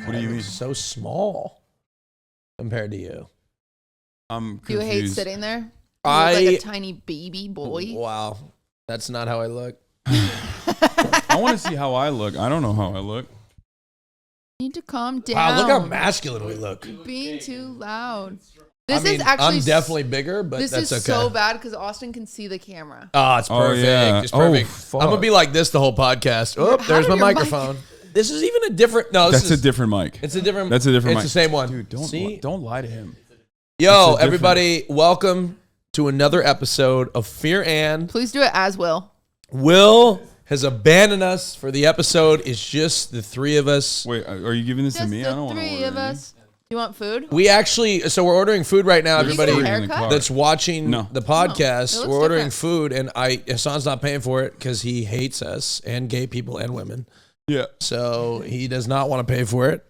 What do you mean? So small compared to you. I'm confused. Do you hate sitting there? You I look like a tiny baby boy. Wow, that's not how I look. I want to see how I look. I don't know how I look. You need to calm down. Wow, look how masculine we look. You're being too loud. I This mean, is actually I'm definitely bigger, but this that's is okay. so bad because Austin can see the camera. Oh, it's perfect. yeah. It's perfect. Oh, fuck. I'm gonna be like this the whole podcast. Oh, How there's did my your microphone. This is even a different. No, That's a is, different mic. It's a different. That's a different mic. It's the same one. Dude, don't lie to him. Yo, everybody, welcome to another episode of Fear and. Please do it as Will. Will has abandoned us for the episode. It's just the three of us. Wait, are you giving this Just to me? the I don't want to three order of us. You want food? We actually, so we're ordering food right now. Did you Everybody get a haircut? that's watching No. the podcast, No, it looks we're ordering different. food, and Hasan's not paying for it because he hates us and gay people and women. Yeah. So he does not want to pay for it.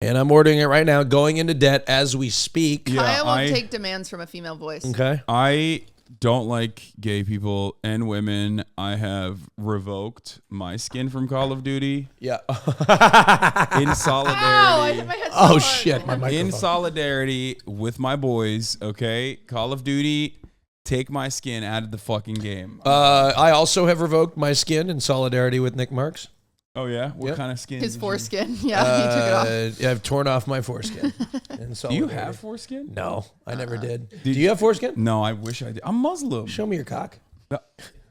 And I'm ordering it right now, going into debt as we speak. Yeah, Kaya won't I- take demands from a female voice. Okay. I don't like gay people and women. I have revoked my skin from Call of Duty Yeah. in Ow, I solidarity. hit my head so Oh, hard. shit. My microphone. In solidarity with my boys, okay? Call of Duty, take my skin out of the fucking game. I also have revoked my skin in solidarity with Nick Mercs. Oh yeah? What Yep. kind of skin? His did foreskin. Yeah, he took it off. Yeah, I've torn off my foreskin. In You, do you solidarity. have foreskin? No, I never did. Do you have foreskin? No, I wish I did. I'm Muslim. Show me your cock.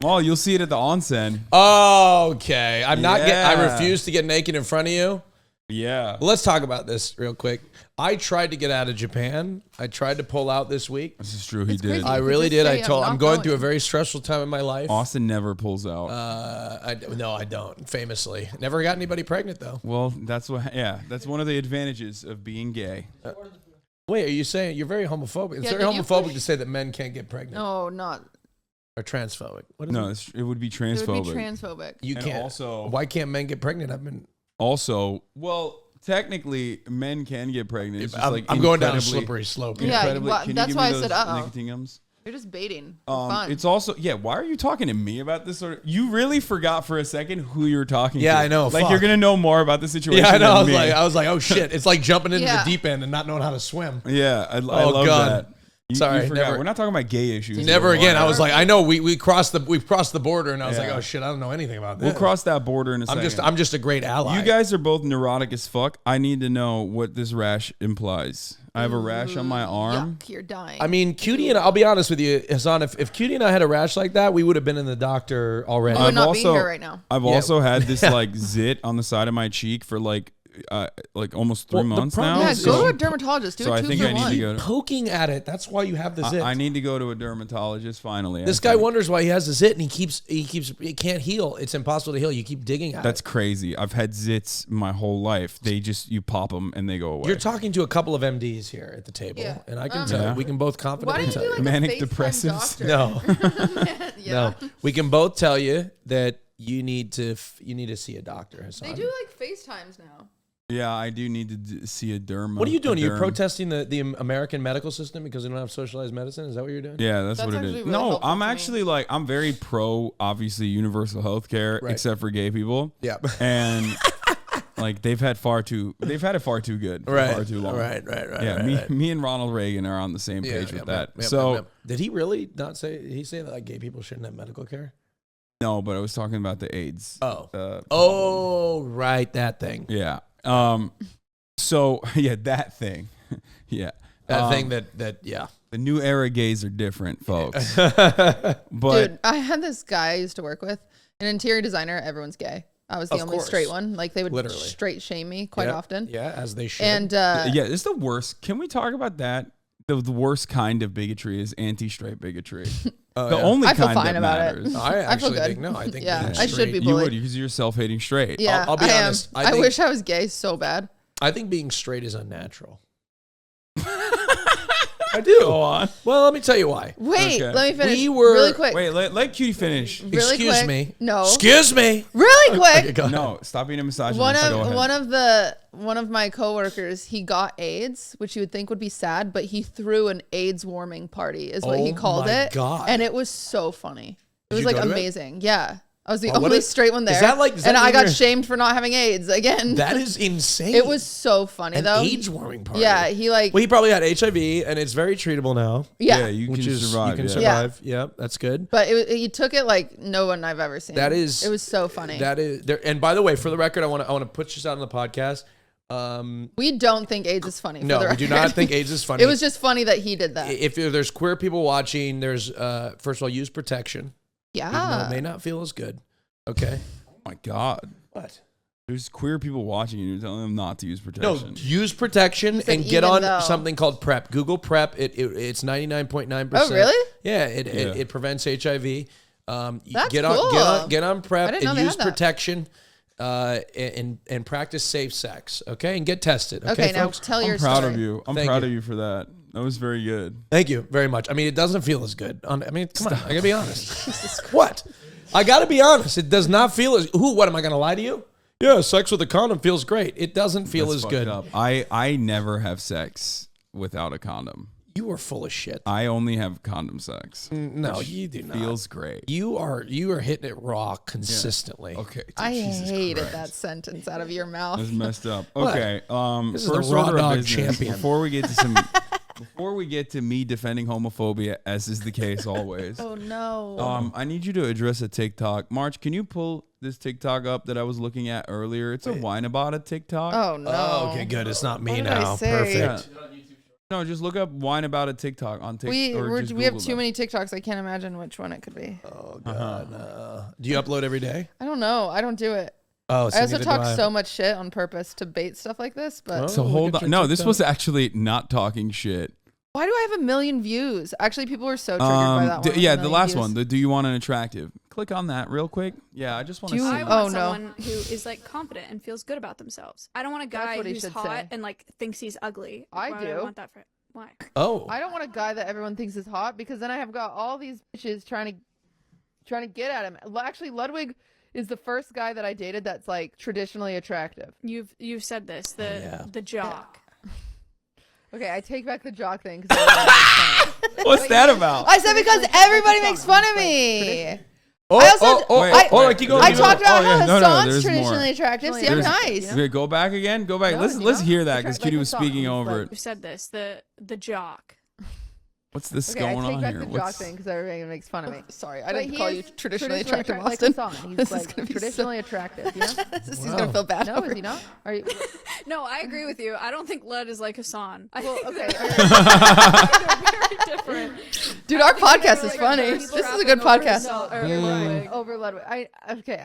Oh, you'll see it at the Onsen. Okay. I Yeah. refuse to get naked in front of you. Yeah. Well, let's talk about this real quick. I tried to get out of Japan. I tried to pull out this week. This is true. He It's did. crazy. I You really could just did. say, I'm I'm not going going. through a very stressful time in my life. Austin never pulls out. No, I don't. Famously, never got anybody pregnant though. Well, that's what. Yeah, that's one of the advantages of being gay. Wait, are you saying you're very homophobic? It's Yeah, very did you homophobic push- to say that men can't get pregnant No, not. or transphobic. What is No, it? it would be It transphobic. would be transphobic. You and can't. also- why can't men get pregnant? I've been. Also, well, technically, men can get pregnant. It's just I'm, like I'm going down a incredibly- slippery slope. Yeah, incredibly- well, can you that's give why me I said, those uh-oh. nicotine gums? You're just baiting. For fun. It's also Why are you talking to me about this sort of? You really forgot for a second who you're talking to. Yeah, I know, Like fuck. you're gonna know more about the situation. Yeah, I know. Than me. I was like, oh shit! It's like jumping into Yeah. the deep end and not knowing how to swim. Yeah, I Oh, love God. that. You Sorry, forgot. never- We're not talking about gay issues. Never here. again. I was like, I know we've crossed the border, and I was Yeah. like, oh shit, I don't know anything about this. We'll cross that border in a second. I'm just a great ally. You guys are both neurotic as fuck. I need to know what this rash implies. I have a rash on my arm. Yuck, you're dying. I mean, Cutie and I'll be honest with you, Hasan. If Cutie and I had a rash like that, we would have been in the doctor already. I would I've not also- be here right now. I've Yeah. also had this like zit on the side of my cheek for like almost 3 Well, the months problem now. Yeah, is- go to a dermatologist. Do so a I 2 think for I need to 1. go to- Poking at it. That's why you have the zit. I need to go to a dermatologist finally. This I guy think. wonders why he has the zit, and it can't heal. It's impossible to heal. You keep digging at That's it. crazy. I've had zits my whole life. You pop them and they go away. You're talking to a couple of MDs here at the table, Yeah. and I can tell Yeah. we can both Why confidently don't tell you you. do like Manic a FaceTime depressives? doctor? No. Yeah. No, we can both tell you that you need to see a doctor, Hasan. They do like FaceTimes now. Yeah, I do need to see a derm. What are you doing? Are you derm. protesting the American medical system because we don't have socialized medicine? Is that what you're doing? Yeah, that's what That's it actually is. really No, helpful I'm to me. actually like I'm very pro, obviously universal health care, Right. except for gay people. Yeah. And like they've had it far too good for Right. far too long. Right. Yeah, right. me and Ronald Reagan are on the same Yeah, page yeah, with that. yeah, So yeah. Did he really not say? Did he say that like gay people shouldn't have medical care? no, but I was talking about the AIDS. Oh. Oh. Right, that thing. Yeah. So yeah, that thing. Yeah. That thing that yeah. The new era gays are different, folks. But Dude, I had this guy I used to work with, an interior designer. Everyone's gay. I was the Of only course. straight one. Like they would Literally. straight shame me quite Yeah, often. Yeah, as they should. And yeah, it's the worst. Can we talk about that? The worst kind of bigotry is anti-straight bigotry. Oh, The yeah. only I feel kind fine that about it. matters. I I feel actually good. think no. I think Yeah, being I should straight- be You bullied. would because you're self-hating straight. yeah, I'll be I honest. am. I I think- wish I was gay so bad. I think being straight is unnatural. I do. Go on. Well, let me tell you why. Wait, Okay. let me finish. We were- really quick. Wait, let Cutie finish. really Excuse quick. me. No. Excuse me. Really quick. Okay, go ahead. No, stop being a misogynist. One Go ahead. of one of my coworkers, he got AIDS, which you would think would be sad, but he threw an AIDS warming party, is what he Oh called my it. God. And it was so funny. It Did was you like go to it? amazing. Yeah. I was the only straight one there. Is that like, and I got shamed for not having AIDS again. That is insane. It was so funny though. An AIDS warming party. Yeah, he like. Well, he probably had HIV, and it's very treatable now. Yeah, you can survive. You can survive. Yeah, that's good. But he took it like no one I've ever seen. That is. It was so funny. That is. And by the way, for the record, I want to put this out on the podcast. We don't think AIDS is funny. No, we do not think AIDS is funny. It was just funny that he did that. If there's queer people watching, there's first of all, use protection. Yeah, even though it may not feel as good. Okay. Oh my God. What? There's queer people watching and you're telling them not to use protection. No, use protection and get on something called PrEP. Google PrEP. It's 99.9%. Oh, really? Yeah, it prevents HIV. That's get cool. on get on PrEP and use had that. protection. And practice safe sex, okay, and get tested. Okay, now folks? tell your I'm proud story. of you. I'm Thank proud you. of you for that. That was very good. Thank you very much. I mean, it doesn't feel as good. I mean, come on, I gotta be honest. What? I gotta be honest. It does not feel as. What am I gonna lie to you? Yeah, sex with a condom feels great. It doesn't feel That's as good. up. I never have sex without a condom. You are full of shit. I only have condom sex. No, you do not. Feels great. You are hitting it raw consistently. Okay. Dude, I Jesus hated Christ. that sentence out of your mouth. That's messed up. Okay. This is the First raw order of dog business, champion. Before we get to me defending homophobia, as is the case always. Oh no. I need you to address a TikTok. March, can you pull this TikTok up that I was looking at earlier? It's a whine about a TikTok. Oh no. Oh, okay, good. It's not me What did I now. say? Perfect. No, just look up whine about a TikTok on TikTok. We have too many TikToks. I can't imagine which one it could be. Oh God. Do you upload every day? I don't know. I don't do it. Oh, I also talk so much shit on purpose to bait stuff like this. But So hold on. No, this was actually not talking shit. why do I have 1 million views? Actually, people were so triggered by that one. Yeah, the last one. The do you want an attractive? Click on that real quick. Yeah, I just want to see. I Oh, want no. someone who is like confident and feels good about themselves. I don't want a guy what he who's should hot say. and like thinks he's ugly. I Why do. I want that for why? Oh. I don't want a guy that everyone thinks is hot because then I have got all these bitches trying to get at him. Actually, Ludwig is the first guy that I dated that's like traditionally attractive. You've said this. The jock. Okay, I take back the jock thing. What's that about? I said because everybody makes fun of me. Oh, I also keep going. I talked about how No, Hasan's there's more. traditionally attractive. See, I'm nice. Okay, go back again. Go back. No, Let's hear that because Like Cutie was Hasan. speaking over it. You've said this. The jock. What's this Okay, going I take on back here? the jock thing because everybody makes fun of me. Sorry, I But didn't he call is you traditionally attractive, like Austin. Hasan. He's This is like gonna be traditionally attractive. You know? This is gonna feel bad. No, over is he not? Are you? No, I agree with you. I don't think Lud is like Hasan. Well, okay. They're very different. Dude, our podcast is funny. This is a good podcast. Ludwig. Over Ludwig. I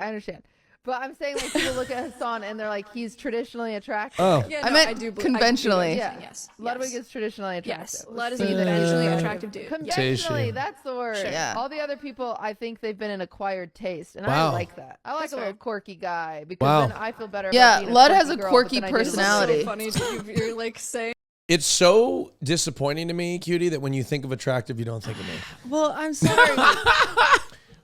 understand. But I'm saying like people look at Hasan and they're like he's traditionally attractive. Oh. Yeah, I no, meant I do conventionally. Yeah. Yes. Ludwig is traditionally attractive. Yes. Lud is a conventionally attractive dude. Conventionally, that's the word. Sure. Yeah. All the other people, I think they've been an acquired taste, and Wow. I like that. I like That's a little fair. quirky guy because Wow. then I feel better. Yeah, about being Lud a has a girl, quirky but then I do personality. So funny that you're like saying. It's so disappointing to me, Cutie, that when you think of attractive, you don't think of me. Well, I'm sorry.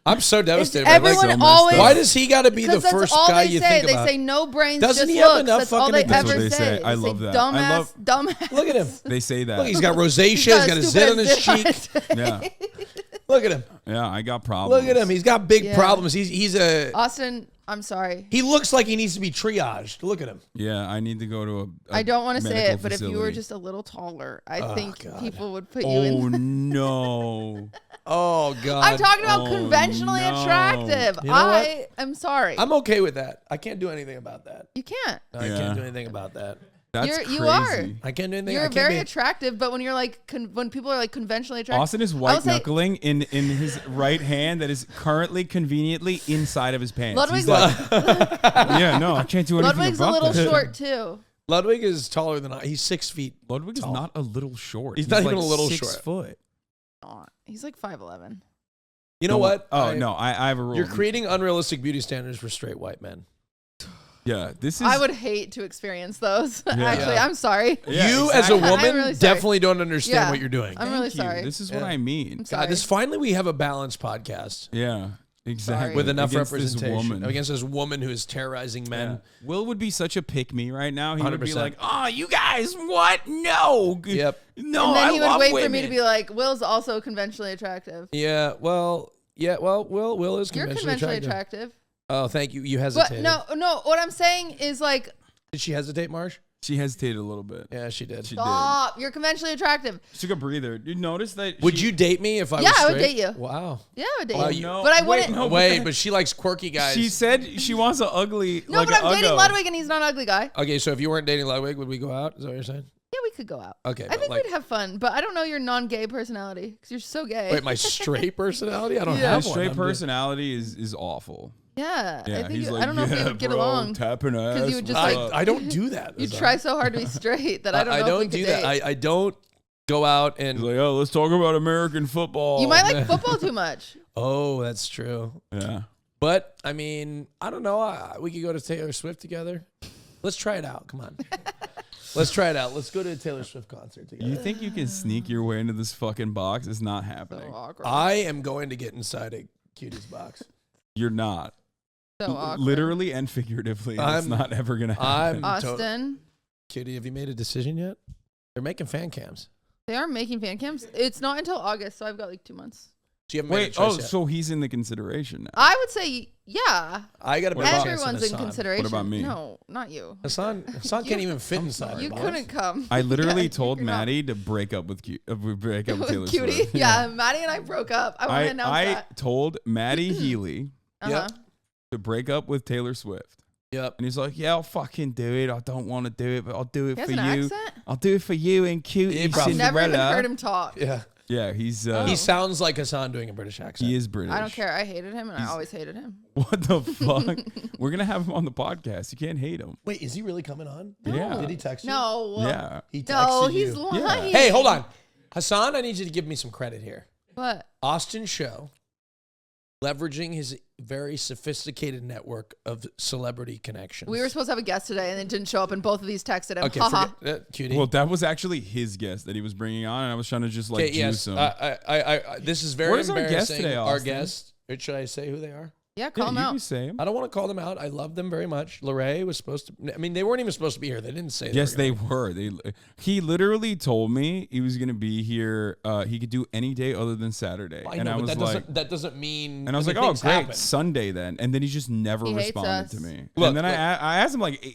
I'm so devastated. by Everyone so messed always. up. why does he got to be the Because that's first all guy they you say. think They about? say no brains, Doesn't just he have looks. enough That's all fucking they advantage? ever That's what they say. I They love say that. Dumbass, dumbass. Look at him. They say that. Look, he's got rosacea. He's got a zit on his cheek. Yeah. Look at him. Yeah, I got problems. Look at him. He's got big Yeah. problems. He's a. Austin, I'm sorry. He looks like he needs to be triaged. Look at him. Yeah, I need to go to a I don't want to say medical it, but if you were facility. just a little taller, I think God. people would put you Oh in. no. Oh God. I'm talking about Oh, conventionally no. attractive. You know what? I am sorry. I'm okay with that. I can't do anything about that. You can't. I Yeah. can't do anything about that. That's You crazy. are. I can't do anything. I You're can't very be- attractive, but when you're like, when people are like conventionally attractive, Austin is I white would say knuckling in his right hand that is currently conveniently inside of his pants. Ludwig's, He's like, yeah, no, I can't do anything Ludwig's a about little that. short too. Ludwig is taller than I. He's 6 feet. Ludwig is tall. not a little short. He's not even like a little 6 short. foot. He's like 5'11". You know what? Oh no, I have a rule. You're creating unrealistic beauty standards for straight white men. Yeah, this is. I would hate to experience those. Yeah. Actually, Yeah. I'm sorry. Yeah, You as a exactly. woman I'm really sorry. definitely don't understand Yeah. what you're doing. I'm really Thank you. sorry. This is what Yeah. I mean. I'm sorry. God, finally we have a balanced podcast Yeah, exactly. with enough Against this representation woman. against this woman who is terrorizing men. Yeah. Will would be such a pick me right now. He would be 100%. like, "Oh, you guys, what? No, Yep. no." and then I he would love wait women. for me to be like, Will's also conventionally attractive. Yeah, well, Yeah, well, Will is You're conventionally conventionally attractive. Oh, thank you. You But hesitated. no. What I'm saying is like, Did she hesitate, Marsh? She hesitated a little bit. Yeah, she did. She stop. You're conventionally attractive. did. She took a breather. You notice that? Would you date me if I was Yeah, straight? I would date you. Wow. Yeah, I would date Wow, you. you- But I wait, wouldn't. no, Wait, but she likes quirky guys. She said she wants an ugly. No, like but a I'm dating uggo. Ludwig and he's not an ugly guy. Okay, so if you weren't dating Ludwig, would we go out? Is that what you're saying? Yeah, we could go out. Okay, I but think like- we'd have fun, but I don't know your non-gay personality because you're so gay. Wait, my straight personality? I don't Yeah. have His one. straight I'm personality is awful. yeah, Yeah, I think he's you, like, I don't know if we yeah, would get bro, along. tapping ass. you would just, what's like- up?" I don't do that. You Azar. try so hard to be straight that I don't know I if don't we could do date. that. I don't go out and. He's like, oh, let's talk about American football. You might like football too much. Oh, that's true. Yeah. But I mean, I don't know. We could go to Taylor Swift together. Let's try it out. Come on. Let's try it out. Let's go to a Taylor Swift concert together. You think you can sneak your way into this fucking box? It's not So happening. awkward. I am going to get inside a cutie's box. You're not. So awkward. Literally and figuratively. It's I'm- not ever going to happen. Austin, Cutie, have you made a decision yet? They're making fan cams. they are making fan cams. It's not until August, so I've got like 2 months. So you haven't made a Wait, choice oh, yet. so he's in the consideration now. I would say, yeah. I got a What better about- chance than Everyone's in Hasan. consideration. What about me? No, not you. Hasan can't even fit inside. You the box. couldn't come. I literally Yeah, told you're not. Maddie to break up with Taylor Cutie. Swift. Yeah, Maddie and I broke up. I want to announce I that. told Maddie Healy Uh-huh. to break up with Taylor Swift. Yep. And he's like, yeah, I'll fucking do it. I don't want to do it, but I'll do it He has for an you. accent? I'll do it for you and He probably- QTCinderella. Never even heard him talk. Yeah. Yeah, he's Oh. He sounds like Hasan doing a British accent. he is British. I don't care. I hated him, and I always hated him. What the fuck? We're gonna have him on the podcast. You can't hate him. Wait, is he really coming on? Yeah. Did he text you? No. Yeah. He texted No, you. he's lying. Hey, hold on. Hasan, I need you to give me some credit here. What? AustinShow, leveraging his very sophisticated network of celebrity connections. We were supposed to have a guest today, and it didn't show up, and both of these texted him. Okay, Haha. forget that, cutie. Well, that was actually his guest that he was bringing on, and I was trying to just like Okay, juice yes. him. This is very Where's our embarrassing. guest today, Our Austin? guest. Should I say who they are? Yeah, yeah, call him you out. can say him. I don't want to call them out. I love them very much. Lorraine was supposed to. I mean, they weren't even supposed to be here. They didn't say. Yes, they were. were. He literally told me he was gonna be here. He could do any day other than Saturday, I and know, I but was that like, doesn't. That doesn't mean. and I was like, mean, oh things great, happen. Sunday then. And then he just never He hates responded us. to me. Look, and then look. I asked him like, Do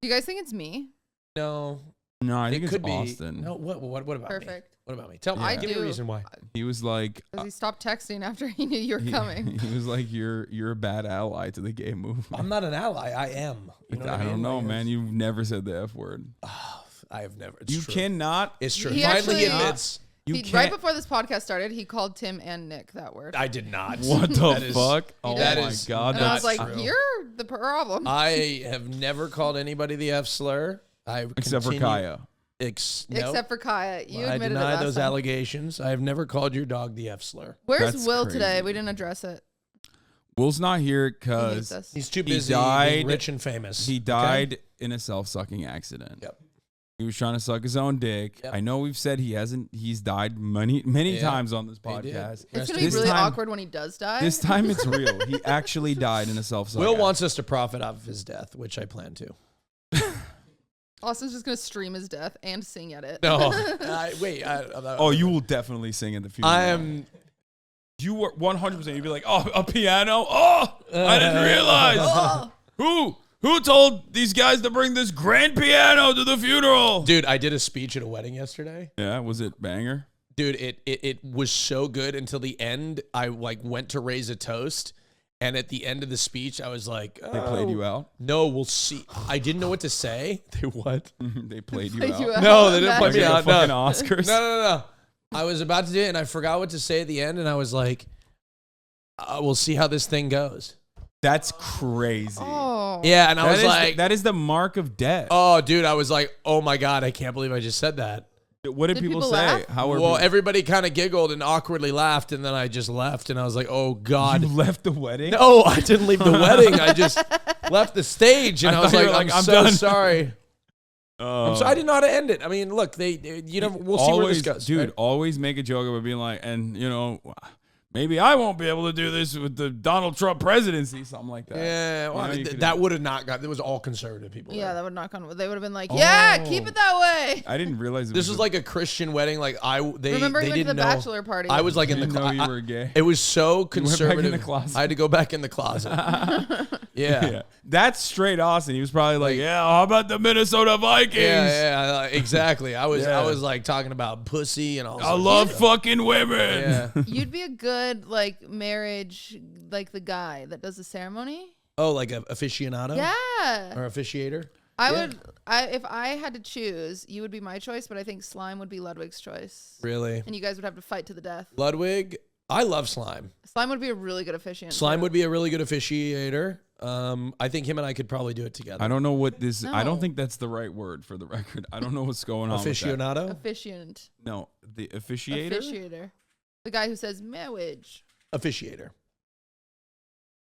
you guys think it's me? No, no, I think it it's could be. Austin. No, what about me? Perfect. What about me? Tell me. Yeah. Give me a do. reason why. He was like, Because he stopped texting after he knew you were coming. He was like, you're a bad ally to the gay movement. I'm not an ally. I am. You know what I mean? don't know, Like, man. You've never said the F word. I have never. It's You true. cannot. It's true. He Finally, he actually- admits. You Right can't. before this podcast started, he called Tim and Nick that word. I did not. What the That is- fuck? Oh That my is god, and I was that's like, true. you're the problem. I have never called anybody the F slur. except for Kaya. No, Except for Kaya. You I admitted it deny last those time. allegations. I have never called your dog the F slur. Where's That's Will crazy. today? We didn't address it. Will's not here He hates because us. He's too He busy died- being rich and famous. he okay? died in a self-sucking accident. Yep. He was trying to suck his own dick. Yep. I know we've said he's died many Yeah, times on this he did. podcast. Rest It's going to in be This really time- awkward when he does die. This time it's real. He actually died in a self-sucking. Will wants us to profit off of his death, which I plan to. Austin's just going to stream his death and sing at it. No, Oh, you will definitely sing at the funeral. I am. You were 100%. You'd be like, oh, a piano? Oh, I didn't realize. Oh, Who told these guys to bring this grand piano to the funeral? Dude, I did a speech at a wedding yesterday. Yeah, was it banger? Dude, it was so good until the end. I like went to raise a toast, and at the end of the speech, I was like, They played you out. No, we'll see. I didn't know what to say. They what? They played you Played out. you out. No, they didn't Imagine. play Like me at out. the fucking No. Oscars. No. I was about to do it, and I forgot what to say at the end, and I was like, we'll see how this thing goes. That's crazy. Oh. Yeah, and I That was is like, that is the mark of death. oh, dude, I was like, oh my God, I can't believe I just said that. What did Did people people say? laugh? How were Well, people- everybody kind of giggled and awkwardly laughed, and then I just left, and I was like, oh God. you left the wedding? No, I didn't leave the wedding. I just left the stage, and I I was thought you like, were I'm like, I'm so done. sorry. Oh. So I didn't know how to end it. I mean, look, we'll see where this goes. Dude, right? always make a joke about being like, and maybe I won't be able to do this with the Donald Trump presidency, something like that. Yeah, well, that would have not got. It was all conservative people. Yeah, there. that would not gone. They would have been like, yeah, keep it that way. I didn't realize This was like a Christian wedding. Like they remember they you went to didn't the know. bachelor party. I was like in the know you closet. were gay. It was so went back in conservative. the closet. I had to go back in the closet. Yeah. That's straight Austin. He was probably like, yeah, how about the Minnesota Vikings? Yeah, exactly. I was like talking about pussy and all. I love fucking women. Yeah. You'd be a good like marriage, like the guy that does the ceremony. Oh, like a aficionado? Yeah. Or officiator? I Yeah. would. If I had to choose, you would be my choice, but I think Slime would be Ludwig's choice. Really? And you guys would have to fight to the death. Ludwig, I love Slime. Slime would be a really good officiant. Slime too. would be a really good officiator. I think him and I could probably do it together. I don't know what this. I don't No. think that's the right word for the record. I don't know what's going on. With that. Aficionado? Officiant. No, the officiator. Officiator. The guy who says marriage. Officiator.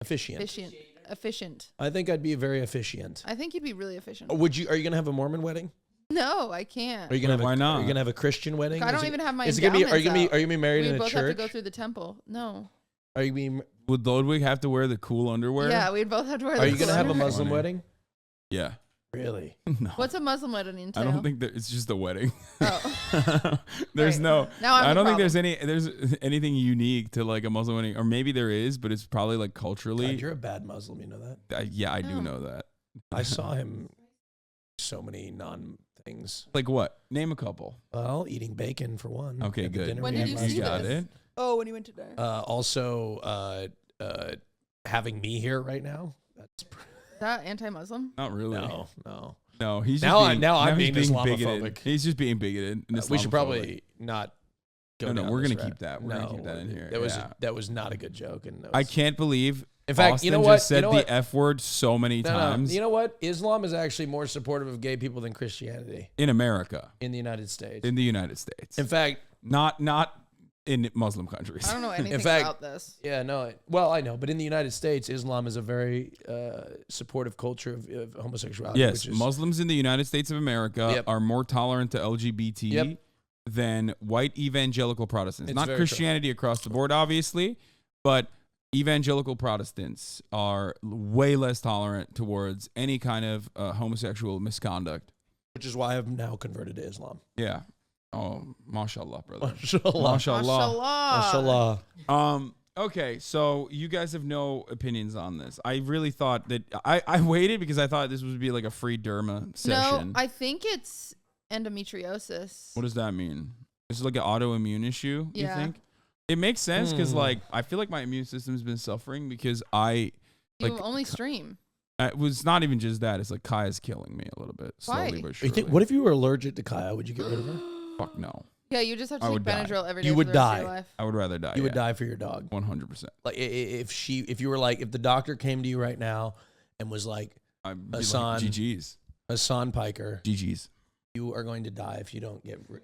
Officiant. Efficient. Efficient. I think I'd be very efficient. I think you'd be really efficient. Are you gonna have a Mormon wedding? No, I can't. Are you gonna have Why not? Are you gonna have a Christian wedding? I don't Is it- even have my Is it gonna be? Are you gonna be? endowments Are you gonna be married We in a both have to church? go through the temple. No. Are you being? Would Ludwig have to wear the cool underwear? Yeah, we'd both have to wear Are the you gonna have a underwear. Muslim Funny. wedding? Yeah. Really? No. What's a Muslim wedding entail? I don't think that it's just a wedding. Oh. There's Right. no. Now I'm I the don't think problem. there's anything unique to like a Muslim wedding, or maybe there is, but it's probably like culturally. God, you're a bad Muslim. You know that? Yeah, I do No. know that. I saw him. So many non-things. Like what? Name a couple. Well, eating bacon for one. Okay, At the good. dinner When we did had you last see You night. got this? it. Oh, when you went to dinner. Also, having me here right now. That's Is that anti-Muslim? Not really. no. No, he's Now just I- being, now I'm he's being bigoted. Islamophobic. He's just being bigoted. And We should Islamophobic. probably not. Go No, down we're this gonna route. keep that. We're gonna keep that in here. That was Yeah. that was not a good joke. And that I was- can't believe. In fact, Austin you know what? just said You know what? the F word so many No. times You know what? Islam is actually more supportive of gay people than Christianity in America, in the United States. in the United States. In fact, not in Muslim countries. I don't know anything fact- about this. yeah, no. Well, I know, but in the United States, Islam is a very supportive culture of homosexuality. Yes, which is, Muslims in the United States of America Yep. are more tolerant to LGBT Yep. than white evangelical Protestants. It's Not very true. Christianity across the board, obviously, but evangelical Protestants are way less tolerant towards any kind of homosexual misconduct. which is why I've now converted to Islam. Yeah. Oh, mashallah, brother. Mashallah. Mashallah. Mashallah. Okay, so you guys have no opinions on this. I really thought that I waited because I thought this would be like a free derma session. No, I think it's endometriosis. What does that mean? Is it like an autoimmune issue, Yeah. you think? It makes sense because like I feel like my immune system's been suffering because You like only stream. it was not even just that. It's like Kaya's killing me a little bit, slowly Why? but You surely. think, what if you were allergic to Kaya? Would you get rid of her? Fuck no. Yeah, you just have to I take would die. Benadryl every day. You for would the rest of your die. life. I would rather die. You would die for your dog. 100%. Like if you were like, if the doctor came to you right now and was like, I'd be Hasan. like, GG's. Hassan Piker, GG's. you are going to die if you don't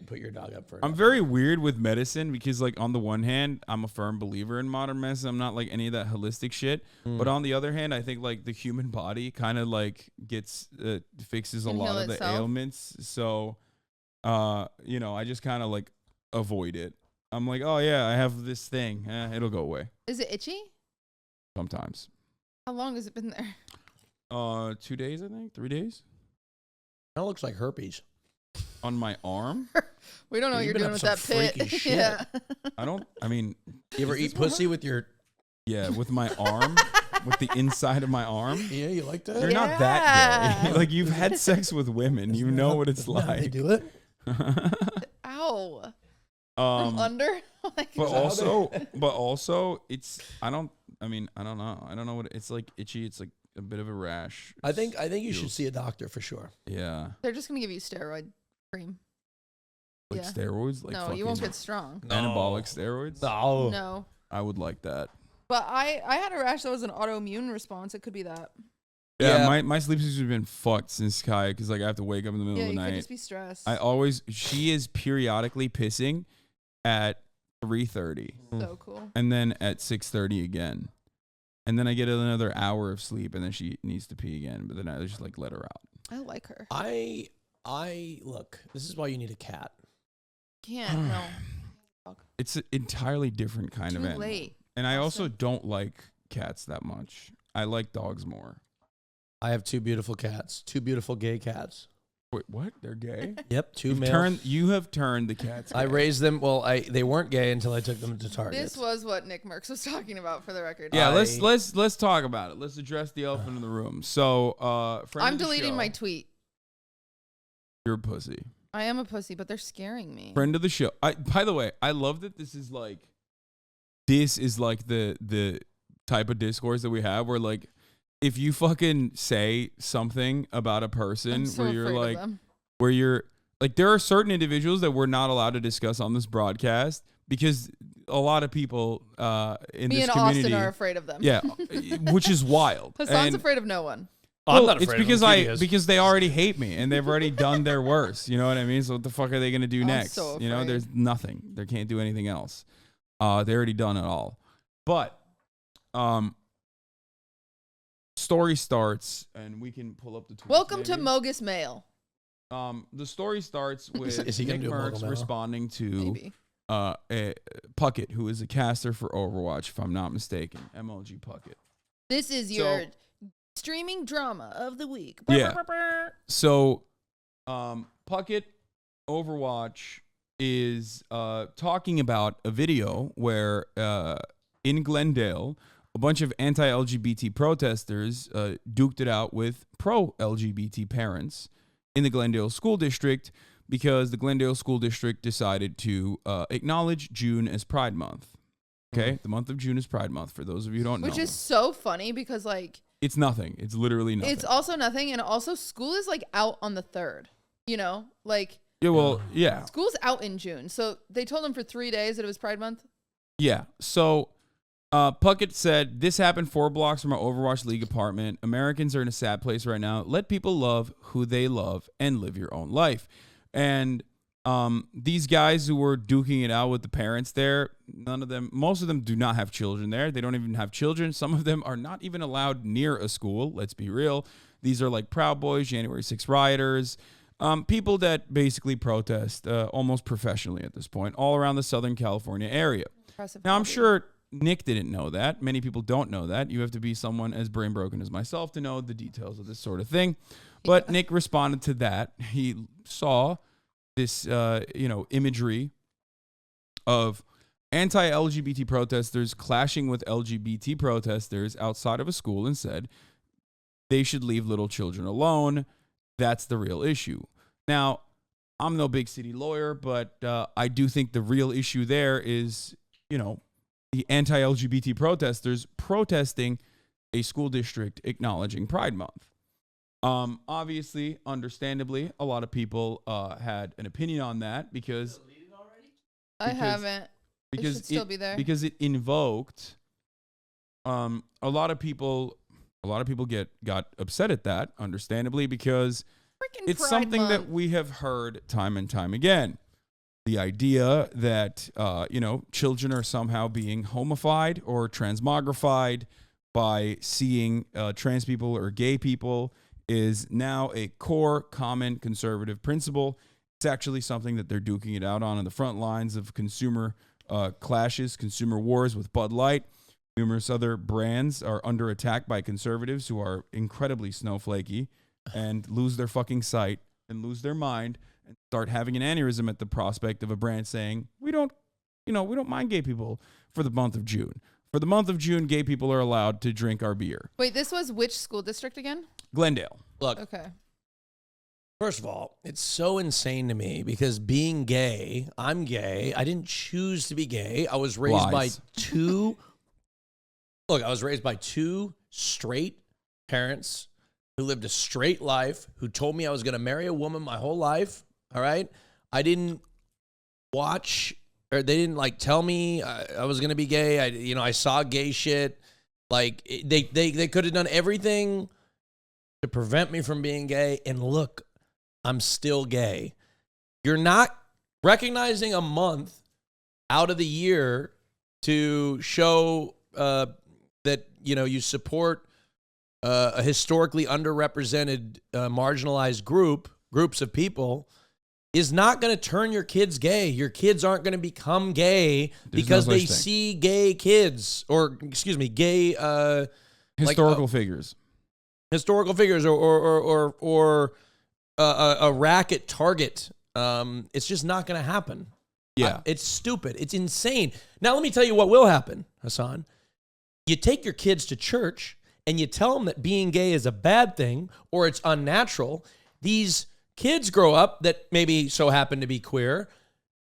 put your dog up for. I'm very weird with medicine because, like, on the one hand, I'm a firm believer in modern medicine. I'm not like any of that holistic shit. But on the other hand, I think like the human body kind of like fixes a Can lot heal of the itself. ailments. So, I just kind of like avoid it. I'm like, oh yeah, I have this thing. It'll go away Is it itchy? sometimes. How long has it been there? 2 days, I think, 3 days That looks like herpes. on my arm. We don't know what You've you're been doing up with some that freaky pit. shit. Yeah. I mean, You ever is eat this what pussy with your? yeah, with my arm, with the inside of my arm. Yeah, you like that? You're not that gay. Yeah. Like you've had sex with women. You know what it's Isn't that how they like. do it. Ow. From under? Like, but also it's I don't know. I don't know what it's like itchy. It's like a bit of a rash. I think you should feels- see a doctor for sure. Yeah. they're just going to give you steroid cream. Like Yeah. steroids? Like No, fucking you won't get strong. anabolic steroids? No. No. I would like that. But I had a rash that was an autoimmune response. It could be that. Yeah, Yeah. my sleep schedule's been fucked since Kai because like I have to wake up in the middle Yeah, of you the could night. just be stressed. She is periodically pissing at 3:30 So cool. and then at 6:30 again. And then I get another hour of sleep and then she needs to pee again, but then I just like let her out. I like her. I look. This is why you need a cat. Can't, no. It's an entirely different kind of Too animal. late. And I also Austin. don't like cats that much. I like dogs more. I have 2 beautiful cats, 2 beautiful gay cats. Wait, what? They're gay? Yep, 2 males. You have turned the cats gay. I raised them. Well, they weren't gay until I took them to Target. This was what Nick Mercs was talking about, for the record. Yeah, let's talk about it. Let's address the elephant in the room. So, friend I'm of the deleting show- my tweet. You're a pussy. I am a pussy, but they're scaring me. Friend of the show. By the way, I love that this is like the type of discourse that we have where like if you fucking say something about a person I'm so where you're afraid of like them. where you're like there are certain individuals that we're not allowed to discuss on this broadcast because a lot of people in Me this and community Austin are afraid of them. yeah, which is wild. Hassan's And- afraid of no one. I'm well, not it's afraid because of them. Katie is. because they already hate me and they've already done their worst. You know what I mean? So what the fuck are they gonna do I'm next? so You know, afraid. there's nothing. They can't do anything else. They already done it all. But story starts and we can pull up the tweets. Welcome to maybe. Mogus Mail. The story starts with Is he gonna Nick do a Mercs Mogul Mail? responding to Maybe. Puckett, who is a caster for Overwatch, if I'm not mistaken. MLG Puckett. This is your streaming drama of the week. Yeah. So, Puckett Overwatch is talking about a video where in Glendale, a bunch of anti-LGBT protesters duked it out with pro-LGBT parents in the Glendale School District because the Glendale School District decided to acknowledge June as Pride Month. Okay, the month of June is Pride Month, for those of you who don't know. Which is so funny because, like, It's nothing. It's literally nothing. it's also nothing. And also, school is, like, out on the 3rd. You know? Like, Yeah, well, yeah. school's out in June. So they told them for 3 days that it was Pride Month. Yeah. So Puckett said, this happened 4 blocks from our Overwatch League apartment. Americans are in a sad place right now. Let people love who they love and live your own life. And these guys who were duking it out with the parents there, most of them do not have children there. They don't even have children. Some of them are not even allowed near a school. Let's be real. These are like Proud Boys, January 6 rioters, people that basically protest almost professionally at this point, all around the Southern California area. Impressive Now, I'm hobby. sure Nick didn't know that. Many people don't know that. You have to be someone as brain broken as myself to know the details of this sort of thing. But Nick responded to that. He saw this, imagery of anti-LGBT protesters clashing with LGBT protesters outside of a school and said they should leave little children alone. That's the real issue. Now, I'm no big city lawyer, but I do think the real issue there is, the anti-LGBT protesters protesting a school district acknowledging Pride Month. Obviously, understandably, a lot of people had an opinion on that because I haven't. It should because still be there. because it invoked a lot of people got upset at that, understandably, because Freaking it's Pride something Month. that we have heard time and time again. The idea that children are somehow being homified or transmogrified by seeing trans people or gay people is now a core common conservative principle. It's actually something that they're duking it out on the front lines of consumer clashes, consumer wars with Bud Light. Numerous other brands are under attack by conservatives who are incredibly snowflakey and lose their fucking sight and lose their mind and start having an aneurysm at the prospect of a brand saying, we don't mind gay people for the month of June. For the month of June, gay people are allowed to drink our beer. Wait, this was which school district again? Glendale. Look, Okay. first of all, it's so insane to me because being gay, I'm gay. I didn't choose to be gay. I was raised Lies. by two. Look, I was raised by 2 straight parents who lived a straight life, who told me I was going to marry a woman my whole life. All right. I didn't watch, or they didn't tell me I was going to be gay. I saw gay shit. Like they could have done everything to prevent me from being gay. And look, I'm still gay. You're not recognizing a month out of the year to show that, you support a historically underrepresented, marginalized groups of people is not going to turn your kids gay. Your kids aren't going to become gay because they see gay kids or, excuse me, gay historical figures. Historical figures or a racket target. It's just not going to happen. Yeah. It's stupid. It's insane. Now, let me tell you what will happen, Hasan. You take your kids to church and you tell them that being gay is a bad thing or it's unnatural. These kids grow up that maybe so happen to be queer,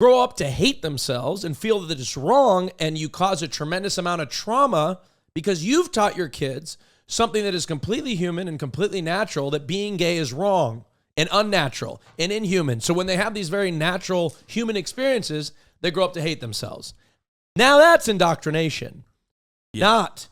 grow up to hate themselves and feel that it's wrong, and you cause a tremendous amount of trauma because you've taught your kids something that is completely human and completely natural, that being gay is wrong and unnatural and inhuman. So when they have these very natural human experiences, they grow up to hate themselves. Now that's indoctrination, not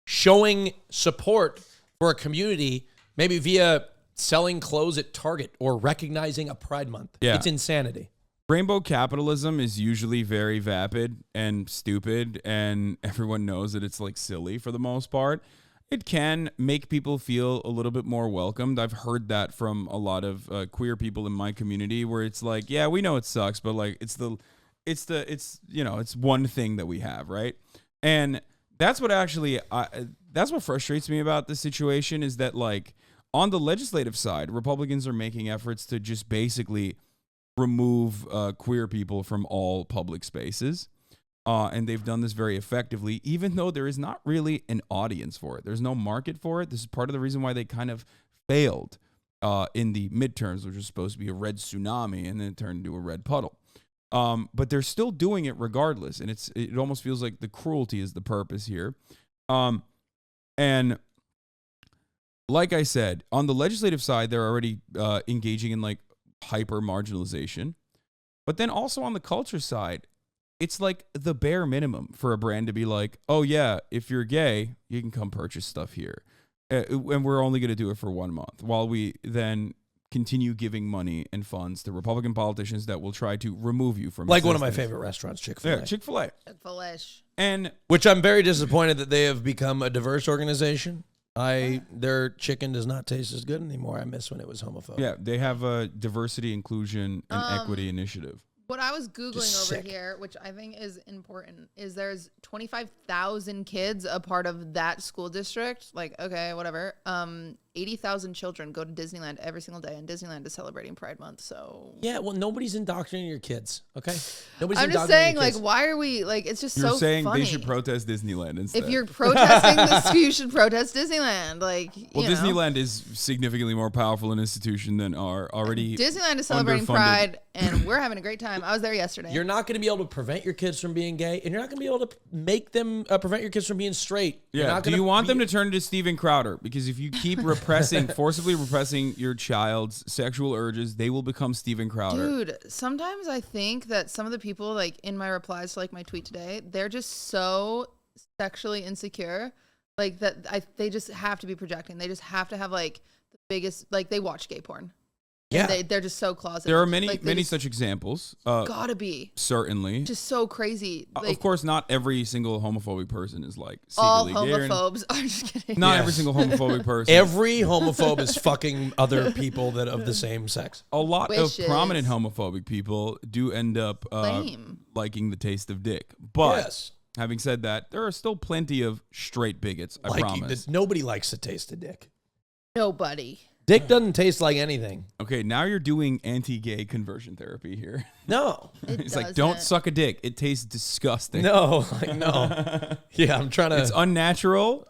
showing support for a community, maybe via selling clothes at Target or recognizing a Pride Month. Yeah. It's insanity. Rainbow capitalism is usually very vapid and stupid, and everyone knows that it's like silly for the most part. It can make people feel a little bit more welcomed. I've heard that from a lot of queer people in my community, where it's like, yeah, we know it sucks, but like it's one thing that we have, right? And that's what actually that's what frustrates me about this situation, is that like on the legislative side, Republicans are making efforts to just basically remove queer people from all public spaces. And they've done this very effectively, even though there is not really an audience for it. There's no market for it. This is part of the reason why they kind of failed in the midterms, which was supposed to be a red tsunami, and then it turned into a red puddle. But they're still doing it regardless. And it almost feels like the cruelty is the purpose here. And like I said, on the legislative side, they're already engaging in like hyper marginalization. But then also on the culture side, it's like the bare minimum for a brand to be like, oh yeah, if you're gay, you can come purchase stuff here. And we're only going to do it for 1 month, while we then continue giving money and funds to Republican politicians that will try to remove you from like one of my favorite restaurants, Chick-fil-A. Yeah, Chick-fil-A. Chick-fil-A. And which I'm very disappointed that they have become a diverse organization. Their chicken does not taste as good anymore. I miss when it was homophobic. yeah, they have a diversity, inclusion, and equity initiative. What I was Googling Just over sick. here, which I think is important, is there's 25,000 kids a part of that school district. Like, okay, whatever. 80,000 children go to Disneyland every single day, and Disneyland is celebrating Pride Month. So Yeah, well, nobody's indoctrinating your kids, okay? Nobody's I'm just indoctrinating saying, your like, kids. why are we like? It's just You're so saying funny. they should protest Disneyland instead. If you're protesting this, you should protest Disneyland. Like, well, you know. Disneyland is significantly more powerful an institution than our already Disneyland is celebrating underfunded. Pride, and we're having a great time. I was there yesterday. You're not going to be able to prevent your kids from being gay, and you're not going to be able to make them prevent your kids from being straight. You're Yeah. not Do gonna you want be- them to turn into Steven Crowder? Because if you keep forcibly repressing your child's sexual urges, they will become Steven Crowder. Dude, sometimes I think that some of the people, like in my replies to like my tweet today, they're just so sexually insecure, like that they just have to be projecting. They just have to have like the biggest, like they watch gay porn. Yeah. They're just so closeted. There are many Like, they just such examples. gotta be Certainly. just so crazy. Like, Of course, not every single homophobic person is like all secretly gay. homophobes are just kidding. Not Yeah. every single homophobic person. Every homophobe is fucking other people that of the same sex. A lot Wishes. of prominent homophobic people do end up Lame. liking the taste of dick. But Yes. having said that, there are still plenty of straight bigots, I promise. Nobody likes to taste a dick. Nobody. Dick doesn't taste like anything. Okay, now you're doing anti-gay conversion therapy here. No. It's like, don't doesn't. suck a dick. It tastes disgusting. No. Like, no. Yeah, I'm trying to... It's unnatural.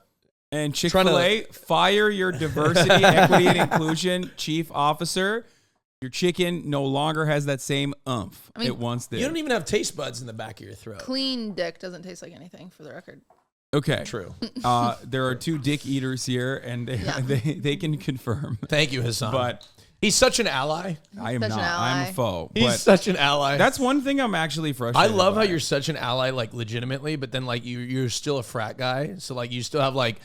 And Trying to- Chick-fil-A, fire your diversity, equity, and inclusion chief officer. Your chicken no longer has that same oomph I mean, it once did. You don't even have taste buds in the back of your throat. Clean dick doesn't taste like anything, for the record. Okay. True. There are two dick eaters here, and Yeah. they can confirm. Thank you, Hasan. But he's such an ally. I am Such not. an I'm ally. a foe. He's But such an ally. that's one thing I'm actually I frustrated love how by. you're such an ally, like legitimately, but then like you're still a frat guy. So like you still have like,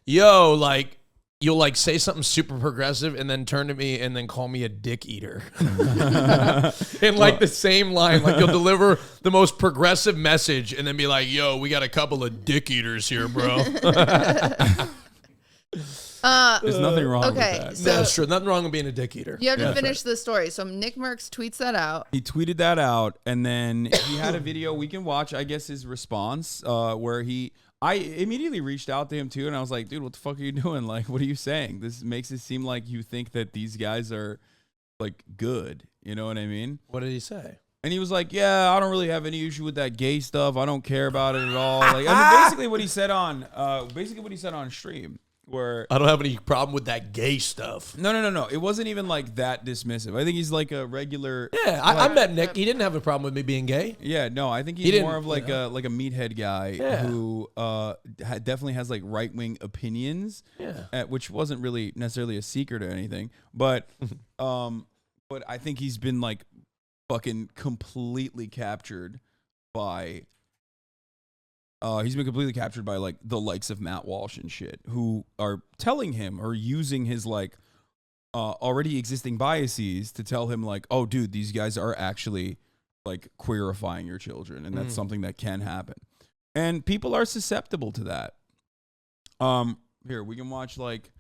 yo, like you'll like say something super progressive and then turn to me and then call me a dick eater. In like the same line. Like you'll deliver the most progressive message and then be like, yo, we got a couple of dick eaters here, bro. There's nothing wrong okay, with that. so- That's true. Nothing wrong with being a dick eater. You have to That's finish right. the story. So Nick Mercs tweets that out. He tweeted that out, and then he had a video we can watch, I guess, his response, where I immediately reached out to him too, and I was like, dude, what the fuck are you doing? Like, what are you saying? This makes it seem like you think that these guys are, like, good. You know what I mean? What did he say? And he was like, yeah, I don't really have any issue with that gay stuff. I don't care about it at all. Like, I mean, basically what he said on stream. Where I don't have any problem with that gay stuff. No. It wasn't even like that dismissive. I think he's like a regular. Yeah, I met Nick. He didn't have a problem with me being gay. Yeah, no, I think He he's didn't, more of like you a meathead guy who definitely has like right wing opinions. Yeah. Which wasn't really necessarily a secret or anything, but I think he's been like fucking completely captured by. He's been completely captured by like the likes of Matt Walsh and shit, who are telling him or using his like already existing biases to tell him like, oh, dude, these guys are actually like queerifying your children, and that's something that can happen, and people are susceptible to that. Here we can watch like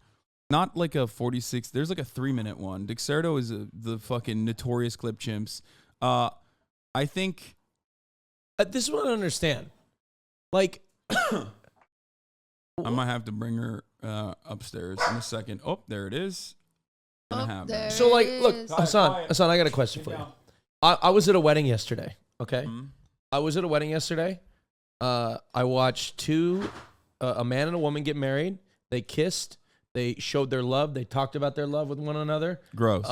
not like a 46. There's like a 3-minute one. Dexerto is the fucking notorious clip chimps. I think This is what I don't understand. Like, I might have to bring her upstairs in a second. Oh, there it is. Gonna happen. There so like, it look, is. Hasan, I got a question for you. I was at a wedding yesterday. Okay, Mhm. I was at a wedding yesterday. I watched a man and a woman get married. They kissed. They showed their love. They talked about their love with one another. Gross.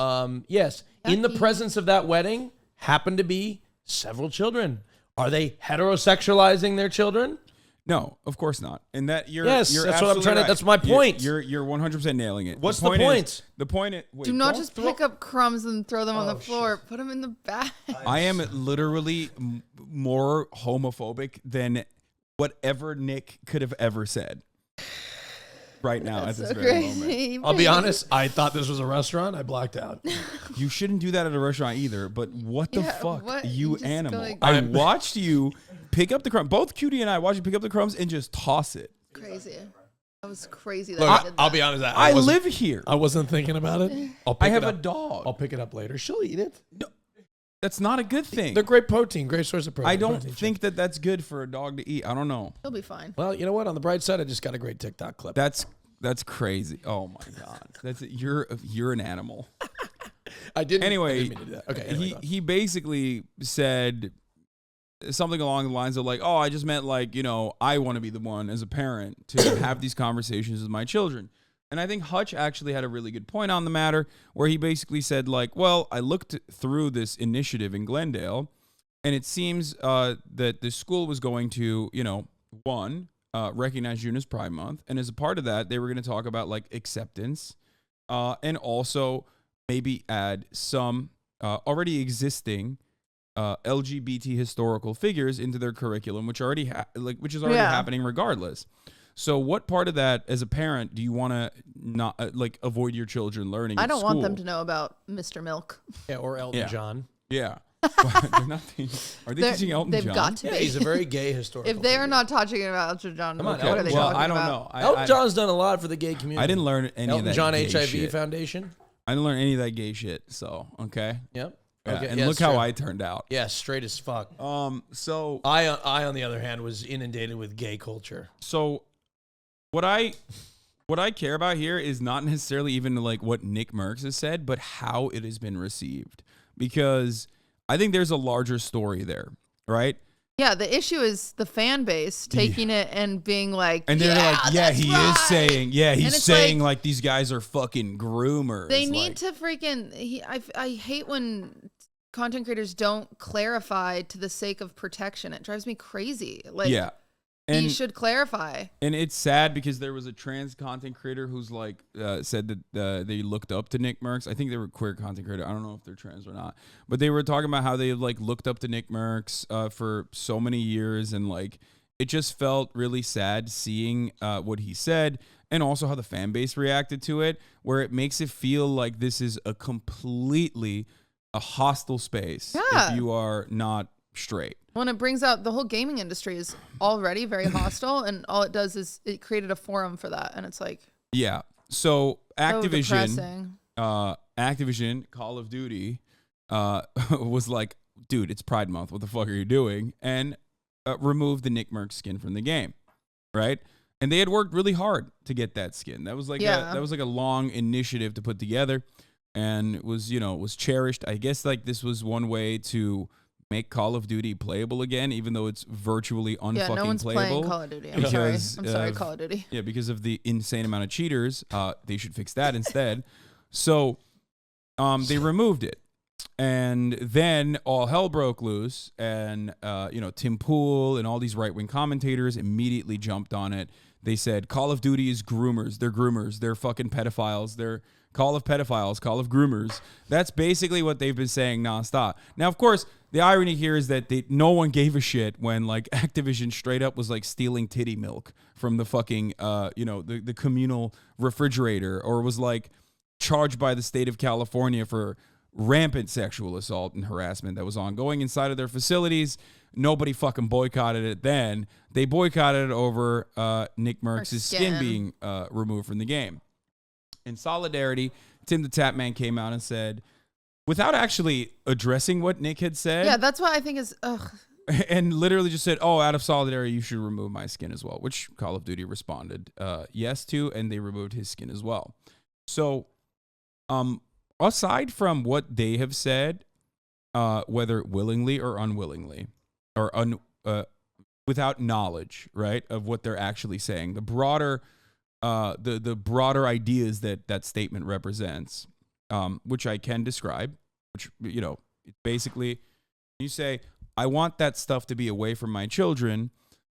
Yes, in the Yucky. presence of that wedding happened to be several children. Are they heterosexualizing their children? No, of course not. And that you're Yes, you're that's what I'm absolutely trying to- right. that's my point. You're 100% nailing it. What's the point? Is, the point is wait, Do not don't just throw- pick up crumbs and throw them on Oh, the floor. Put them in the bag. I am literally more homophobic than whatever Nick could have ever said. Right now That's at this so very moment. crazy. I'll be honest. I thought this was a restaurant. I blacked out. You shouldn't do that at a restaurant either, but what the Yeah, fuck? what? You You just animal. go like- I watched you pick up the crumbs. Both Cutie and I watched you pick up the crumbs and just toss it. Crazy. That was crazy. That Look, I did I'll that. be honest. I wasn't- live here. I wasn't thinking about it. I'll I pick have it a up. dog. I'll pick it up later. She'll eat it. That's not a good thing. They're great protein, great source of protein. I don't protein think that that's good for a dog to eat. I don't know. He'll be fine. Well, you know what? On the bright side, I just got a great TikTok clip. That's crazy. Oh my god. You're an animal. I didn't. Anyway, I didn't mean to do that. Okay. Anyway, go on. he basically said something along the lines of like, "Oh, I just meant like, you know, I want to be the one as a parent to have these conversations with my children." And I think Hutch actually had a really good point on the matter where he basically said like, "Well, I looked through this initiative in Glendale, and it seems that the school was going to, you know, recognize June as Pride Month, and as a part of that, they were going to talk about like acceptance, and also maybe add some already existing LGBT historical figures into their curriculum, which is already happening regardless." So, what part of that, as a parent, do you want to not like avoid your children learning? I at don't want them school? to know about Mr. Milk. Yeah, or Elton Yeah. John. Yeah, They're not, are they teaching Elton They've John? got to Yeah, be. he's a very gay historical. If they are figure. not talking about Elton John, Come on, what are they well, talking I don't about? know. Elton John's done a lot for the gay community. I didn't learn any of Elton that. John gay HIV shit. Foundation. I didn't learn any of that gay shit. So okay. Yep. Yeah, Okay, and yeah, look it's how true. I turned out. Yeah, straight as fuck. So I on the other hand was inundated with gay culture. what I care about here is not necessarily even like what Nick Mercs has said, but how it has been received, because I think there's a larger story there, right? Yeah, the issue is the fan base taking it and being like, And they're yeah, like, yeah, that's he right. is saying, yeah, And he's it's saying like- like these guys are fucking groomers. They like, need to freaking. I hate when content creators don't clarify to the sake of protection. It drives me crazy. Like, yeah. you And should clarify. And it's sad because there was a trans content creator who's like said that they looked up to Nick Mercs. I think they were queer content creator. I don't know if they're trans or not, but they were talking about how they like looked up to Nick Mercs for so many years, and like it just felt really sad seeing what he said, and also how the fan base reacted to it, where it makes it feel like this is a completely a hostile space Yeah. if you are not straight. When it brings out the whole gaming industry is already very hostile, and all it does is it created a forum for that, and it's like, Yeah. So depressing. Activision, Call of Duty, was like, dude, it's Pride Month. What the fuck are you doing? And removed the Nick Mercs skin from the game, right? And they had worked really hard to get that skin. That was like a long initiative to put together, and was cherished. I guess like this was one way to make Call of Duty playable again, even though it's virtually unfucking playable. Yeah, no one's playing Call of Duty. I'm sorry, Call of Duty. Yeah, because of the insane amount of cheaters. They should fix that instead. So they removed it. And then all hell broke loose, and Tim Pool and all these right-wing commentators immediately jumped on it. They said Call of Duty is groomers. They're groomers. They're fucking pedophiles. They're Call of pedophiles, Call of groomers. That's basically what they've been saying nonstop. Now, of course, the irony here is that no one gave a shit when like Activision straight up was like stealing titty milk from the fucking the communal refrigerator, or was like charged by the state of California for rampant sexual assault and harassment that was ongoing inside of their facilities. Nobody fucking boycotted it then. They boycotted it over Nick Mercs' skin being removed from the game. In solidarity, timthetatman came out and said, without actually addressing what Nick had said. Yeah, that's what I think is, and literally just said, out of solidarity, you should remove my skin as well, which Call of Duty responded yes to, and they removed his skin as well. So, aside from what they have said, whether willingly or unwillingly, or without knowledge, right, of what they're actually saying, the broader ideas that statement represents, which I can describe, which, basically, you say, I want that stuff to be away from my children.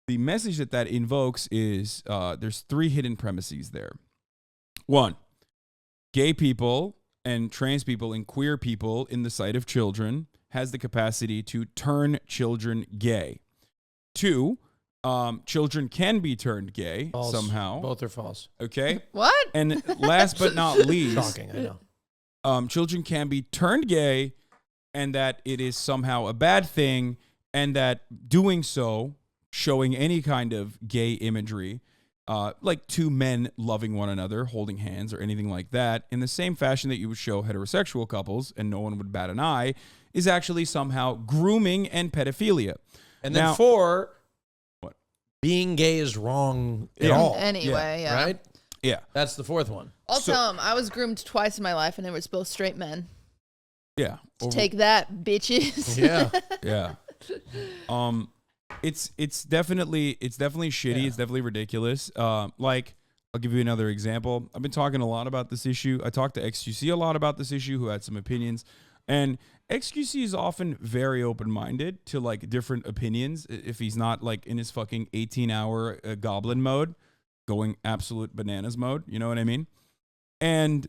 The message that invokes is there's three hidden premises there. One, gay people and trans people and queer people in the sight of children has the capacity to turn children gay. Two, children can be turned gay somehow. Both are false. Okay. What? And last but not least, shocking, I know. Children can be turned gay, and that it is somehow a bad thing, and that doing so, showing any kind of gay imagery, like two men loving one another, holding hands or anything like that, in the same fashion that you would show heterosexual couples and no one would bat an eye, is actually somehow grooming and pedophilia. And then what? Being gay is wrong at all. Anyway, yeah. Right? Yeah. That's the fourth one. I'll tell him I was groomed twice in my life, and they were both straight men. Yeah. Take that, bitches. Yeah. Yeah. It's definitely shitty. Yeah. It's definitely ridiculous. Like, I'll give you another example. I've been talking a lot about this issue. I talked to XQC a lot about this issue, who had some opinions, and XQC is often very open-minded to like different opinions if he's not like in his fucking 18-hour goblin mode, going absolute bananas mode. You know what I mean? And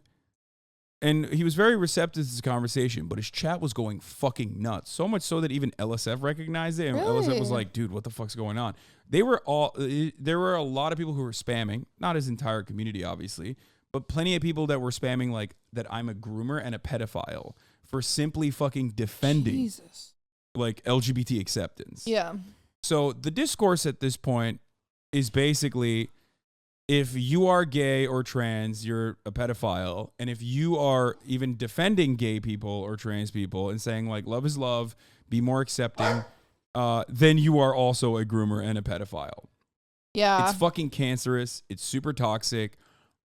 he was very receptive to this conversation, but his chat was going fucking nuts. So much so that even LSF recognized it, and really? LSF was like, dude, what the fuck's going on? There were a lot of people who were spamming, not his entire community, obviously, but plenty of people that were spamming like that I'm a groomer and a pedophile for simply fucking defending like LGBT acceptance. Yeah. So the discourse at this point is basically, if you are gay or trans, you're a pedophile. And if you are even defending gay people or trans people and saying like love is love, be more accepting, then you are also a groomer and a pedophile. Yeah. It's fucking cancerous. It's super toxic.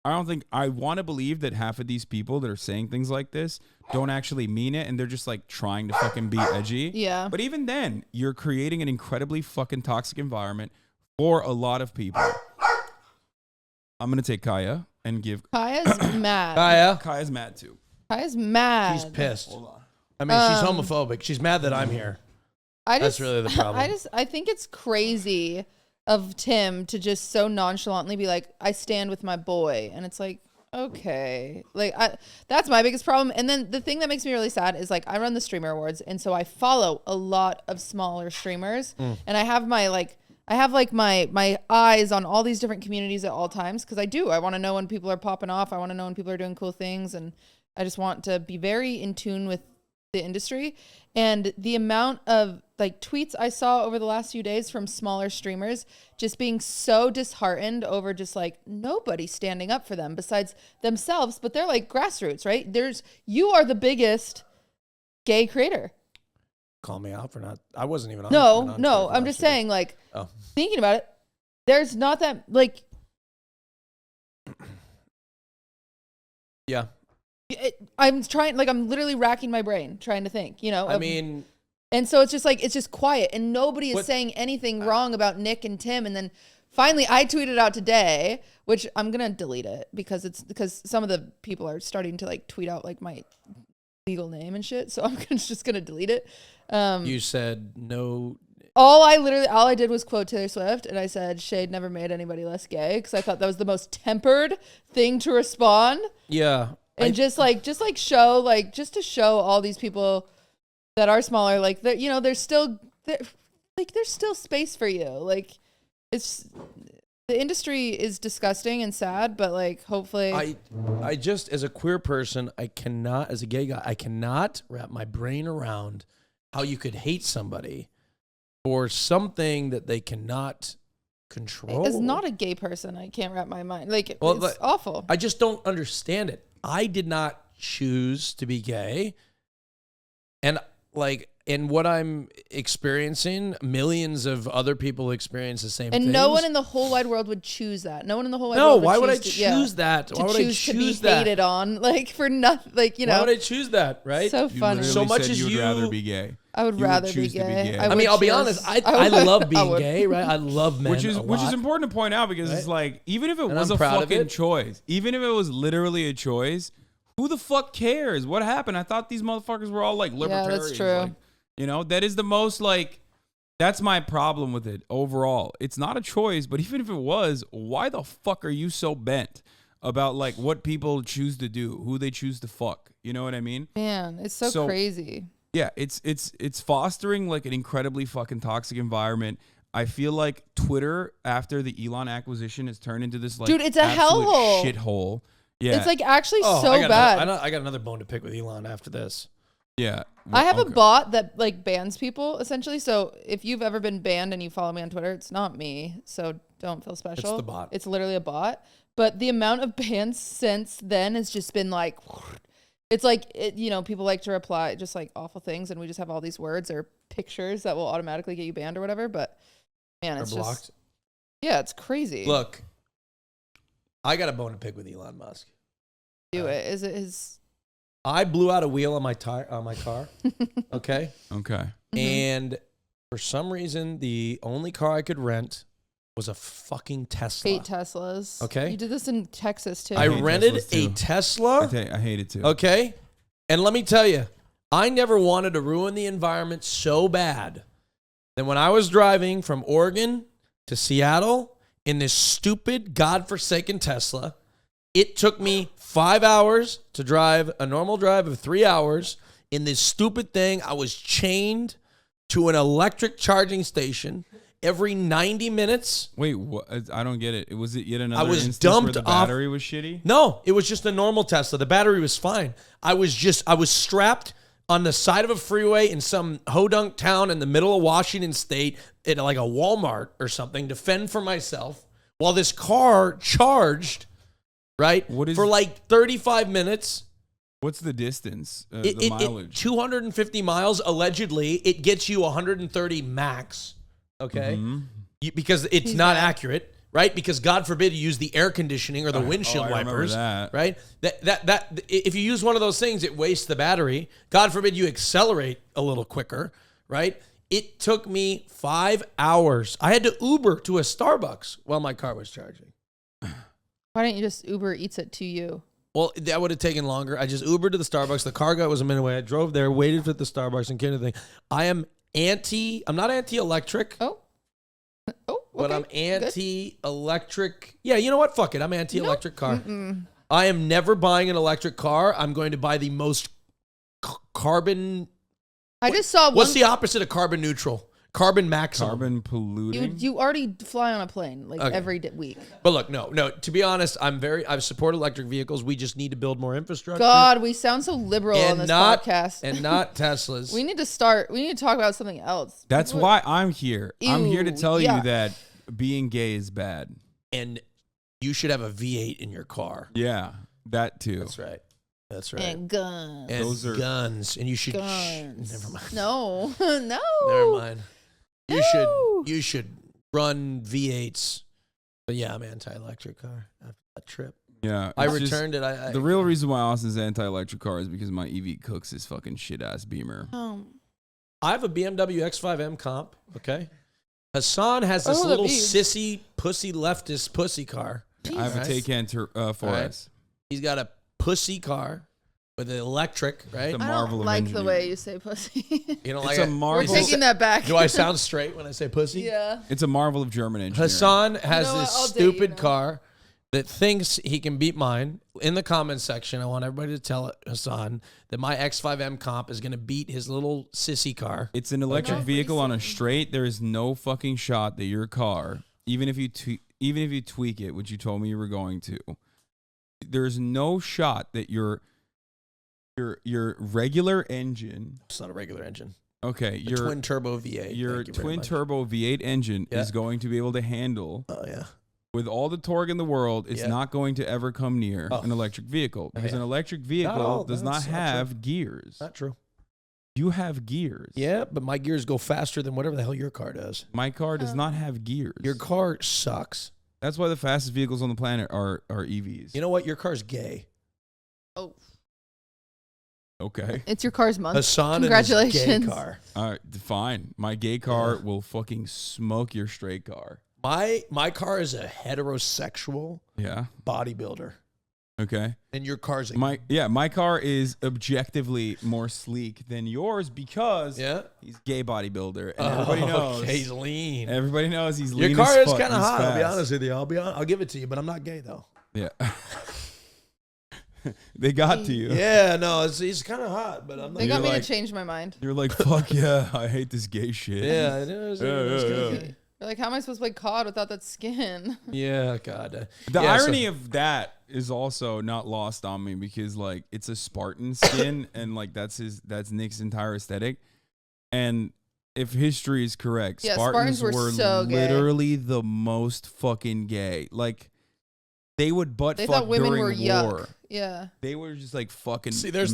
I want to believe that half of these people that are saying things like this don't actually mean it, and they're just like trying to fucking be edgy. Yeah. But even then, you're creating an incredibly fucking toxic environment for a lot of people. I'm going to take Kaya and give... Kaya's mad. Kaya's mad too. Kaya's mad. She's pissed. Hold on. I mean, she's homophobic. She's mad that I'm here. That's really the problem. I think it's crazy of Tim to just so nonchalantly be like, I stand with my boy. And it's like, okay. Like, that's my biggest problem. And then the thing that makes me really sad is like, I run the Streamer Awards. And so I follow a lot of smaller streamers. And I have my eyes on all these different communities at all times. Cause I want to know when people are popping off. I want to know when people are doing cool things. And I just want to be very in tune with the industry. And the amount of like tweets I saw over the last few days from smaller streamers just being so disheartened over just like nobody standing up for them besides themselves, but they're like grassroots, right? You are the biggest gay creator. Call me out for not. I wasn't even on. No. I'm just saying, like, thinking about it, there's not that, like. Yeah. I'm literally racking my brain trying to think, you know. And so it's just quiet and nobody is saying anything wrong about Nick and Tim. And then finally I tweeted out today, which I'm going to delete it because some of the people are starting to like tweet out like my legal name and shit. So I'm just going to delete it. You said no. All I did was quote Taylor Swift, and I said shade never made anybody less gay because I thought that was the most tempered thing to respond. Yeah. And just to show all these people that are smaller, like that, you know, there's still space for you. Like the industry is disgusting and sad, but like hopefully I just, as a queer person, as a gay guy, I cannot wrap my brain around how you could hate somebody for something that they cannot control. As not a gay person, I can't wrap my mind. Like, it's awful. I just don't understand it. I did not choose to be gay. And like, in what I'm experiencing, millions of other people experience the same thing. And no one in the whole wide world would choose that. No one in the whole wide No, world would why would I choose that? Why would I choose to be that? hated on, like, for nothing, like, you know. Why would I choose that, right? So funny. So much as you would rather be gay. I would rather be gay. I mean, I'll be honest. I love being gay, right? I love men, which is important to point out because it's like even if it was a fucking choice, even if it was literally a choice, who the fuck cares? What happened? I thought these motherfuckers were all like libertarians. Yeah, that's true. Like, you know, that is the most like. That's my problem with it overall. It's not a choice, but even if it was, why the fuck are you so bent about like what people choose to do, who they choose to fuck? You know what I mean? Man, it's so crazy. Yeah, it's fostering like an incredibly fucking toxic environment. I feel like Twitter after the Elon acquisition has turned into this like dude, it's a hellhole, shithole. Yeah, it's like actually bad. I got another bone to pick with Elon after this. Yeah, I have a bot that like bans people essentially. So if you've ever been banned and you follow me on Twitter, it's not me. So don't feel special. It's the bot. It's literally a bot. But the amount of bans since then has just been like. It's like, you know, people like to reply just like awful things, and we just have all these words or pictures that will automatically get you banned or whatever. But man, it's blocked. Yeah, it's crazy. Look, I got a bone to pick with Elon Musk. Do it. Is it his? I blew out a wheel on my car. Okay. Okay. And for some reason, the only car I could rent was a fucking Tesla. Hate Teslas. Okay. You did this in Texas too. I rented a Tesla. I hate it too. Okay. And let me tell you, I never wanted to ruin the environment so bad that when I was driving from Oregon to Seattle in this stupid, godforsaken Tesla, it took me 5 hours to drive a normal drive of 3 hours in this stupid thing. I was chained to an electric charging station every 90 minutes. Wait, what? I don't get it. Was it yet another instance dumped where the battery was shitty? No, it was just a normal Tesla. The battery was fine. I was strapped on the side of a freeway in some hodunk town in the middle of Washington State at like a Walmart or something to fend for myself while this car charged, right, for like 35 minutes. What's the distance, the mileage? 250 miles, allegedly. It gets you 130 max. Okay, because it's not accurate, right? Because God forbid you use the air conditioning or the windshield wipers, right? That if you use one of those things, it wastes the battery. God forbid you accelerate a little quicker, right? It took me 5 hours. I had to Uber to a Starbucks while my car was charging. Why didn't you just Uber Eats it to you? Well, that would have taken longer. I just Ubered to the Starbucks. The car guy was a minute away. I drove there, waited for the Starbucks, and came to the thing. I'm not anti-electric. Oh, okay. But I'm anti-electric. Good. Yeah, you know what? Fuck it. I'm anti-electric car. I am never buying an electric car. I'm going to buy the most carbon. I just saw What's the opposite of carbon neutral? Carbon maximum. Carbon polluting. You already fly on a plane like Okay. every week. But look, no. To be honest, I support electric vehicles. We just need to build more infrastructure. God, we sound so liberal on this podcast. And not Teslas. We need to talk about something else. That's why I'm here. I'm here to tell you yuck. that being gay is bad. And you should have a V8 in your car. Yeah, that too. That's right. That's right. And guns. And Those are- guns. And you should. Guns. Never mind. No. No. Never mind. No. You should run V8s. But yeah, I'm anti-electric car after that trip. Yeah, I it's just- returned it. The real reason why Austin's anti-electric car is because my EV cooks his fucking shit ass Beamer. I have a BMW X5M comp. Okay. Hasan has this Oh, that little beast. sissy pussy leftist pussy car. I have a Right. Taycan 4S. He's got a pussy car with an electric, right? The I marvel don't of like the engineering. way you say pussy. You know, It's like a We're marvel. taking that back. Do I sound straight when I say pussy? Yeah. It's a marvel of German engineering. Hasan has You know this what? I'll date you stupid now. car that thinks he can beat mine. In the comments section, I want everybody to tell Hasan that my X5M comp is going to beat his little sissy car. It's an electric Okay. vehicle on a straight. There is no fucking shot that your car, even if you tweak it, which you told me you were going to, there's no shot that your regular engine. It's not a regular engine. Okay, A your twin turbo V8. your Thank you very twin much. turbo V8 engine Yeah. is going to be able to handle, Oh yeah. with all the torque in the world, it's Yeah. not going to ever come near Oh. an electric vehicle because Yeah. an electric vehicle all- does that's not not have gears. Not true. You have gears. Yeah, but my gears go faster than whatever the hell your car does. My car does not have gears. Your car sucks. That's why the fastest vehicles on the planet are EVs. You know what? Your car's gay. Oh, Okay. it's your car's month. Hasan and his Congratulations. gay car. All right, fine. My gay car Yeah. will fucking smoke your straight car. My car is a heterosexual Yeah. bodybuilder, Okay. and your car's a My car is objectively more sleek than yours because yeah. he's gay bodybuilder and everybody knows. Okay, he's lean. Everybody knows he's lean. Your car as is fuck, kind of he's hot. I'll be fast. honest with you. I'll give it to you, but I'm not gay though. Yeah. They got to you. Yeah, no, he's kind of hot, but I'm They not. got me like- to change my mind. You're like, fuck yeah, I hate this gay shit. Yeah, it is. Yeah. They're like, how am I supposed to play COD without that skin? Yeah, God. The Yeah, irony of that is also not lost on me because like it's a Spartan skin and like that's Nick's entire aesthetic. And if history is correct, Yeah, Spartans Spartans were were so gay. literally the most fucking gay. Like they would butt They fuck thought women during were war. yuck. Yeah. They were just like fucking. See, there's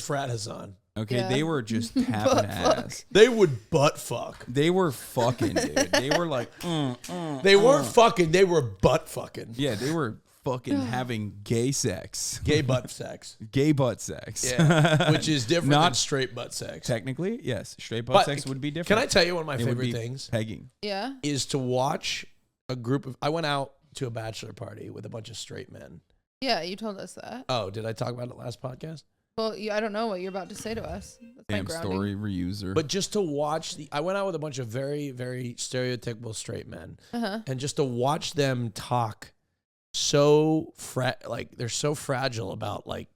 frat Hasan. Okay, Yeah. they were just Butt tapping fuck. ass. They would butt fuck. They were fucking, dude. They were like, They weren't fucking. They were butt fucking. yeah, they were fucking having gay sex. Gay butt sex. Gay butt sex. Yeah, which is different than Not straight butt sex. technically, yes. Straight butt But sex would be different. Can I tell you one of my It would favorite be things pegging. Yeah. is to watch a group of. I went out to a bachelor party with a bunch of straight men. Yeah, you told us that. Oh, did I talk about it last podcast? Well, I don't know what you're about to say to us. That's my Damn grounding. story reuser. But just to watch I went out with a bunch of very, very stereotypical straight men, and just to watch them talk, they're so fragile about like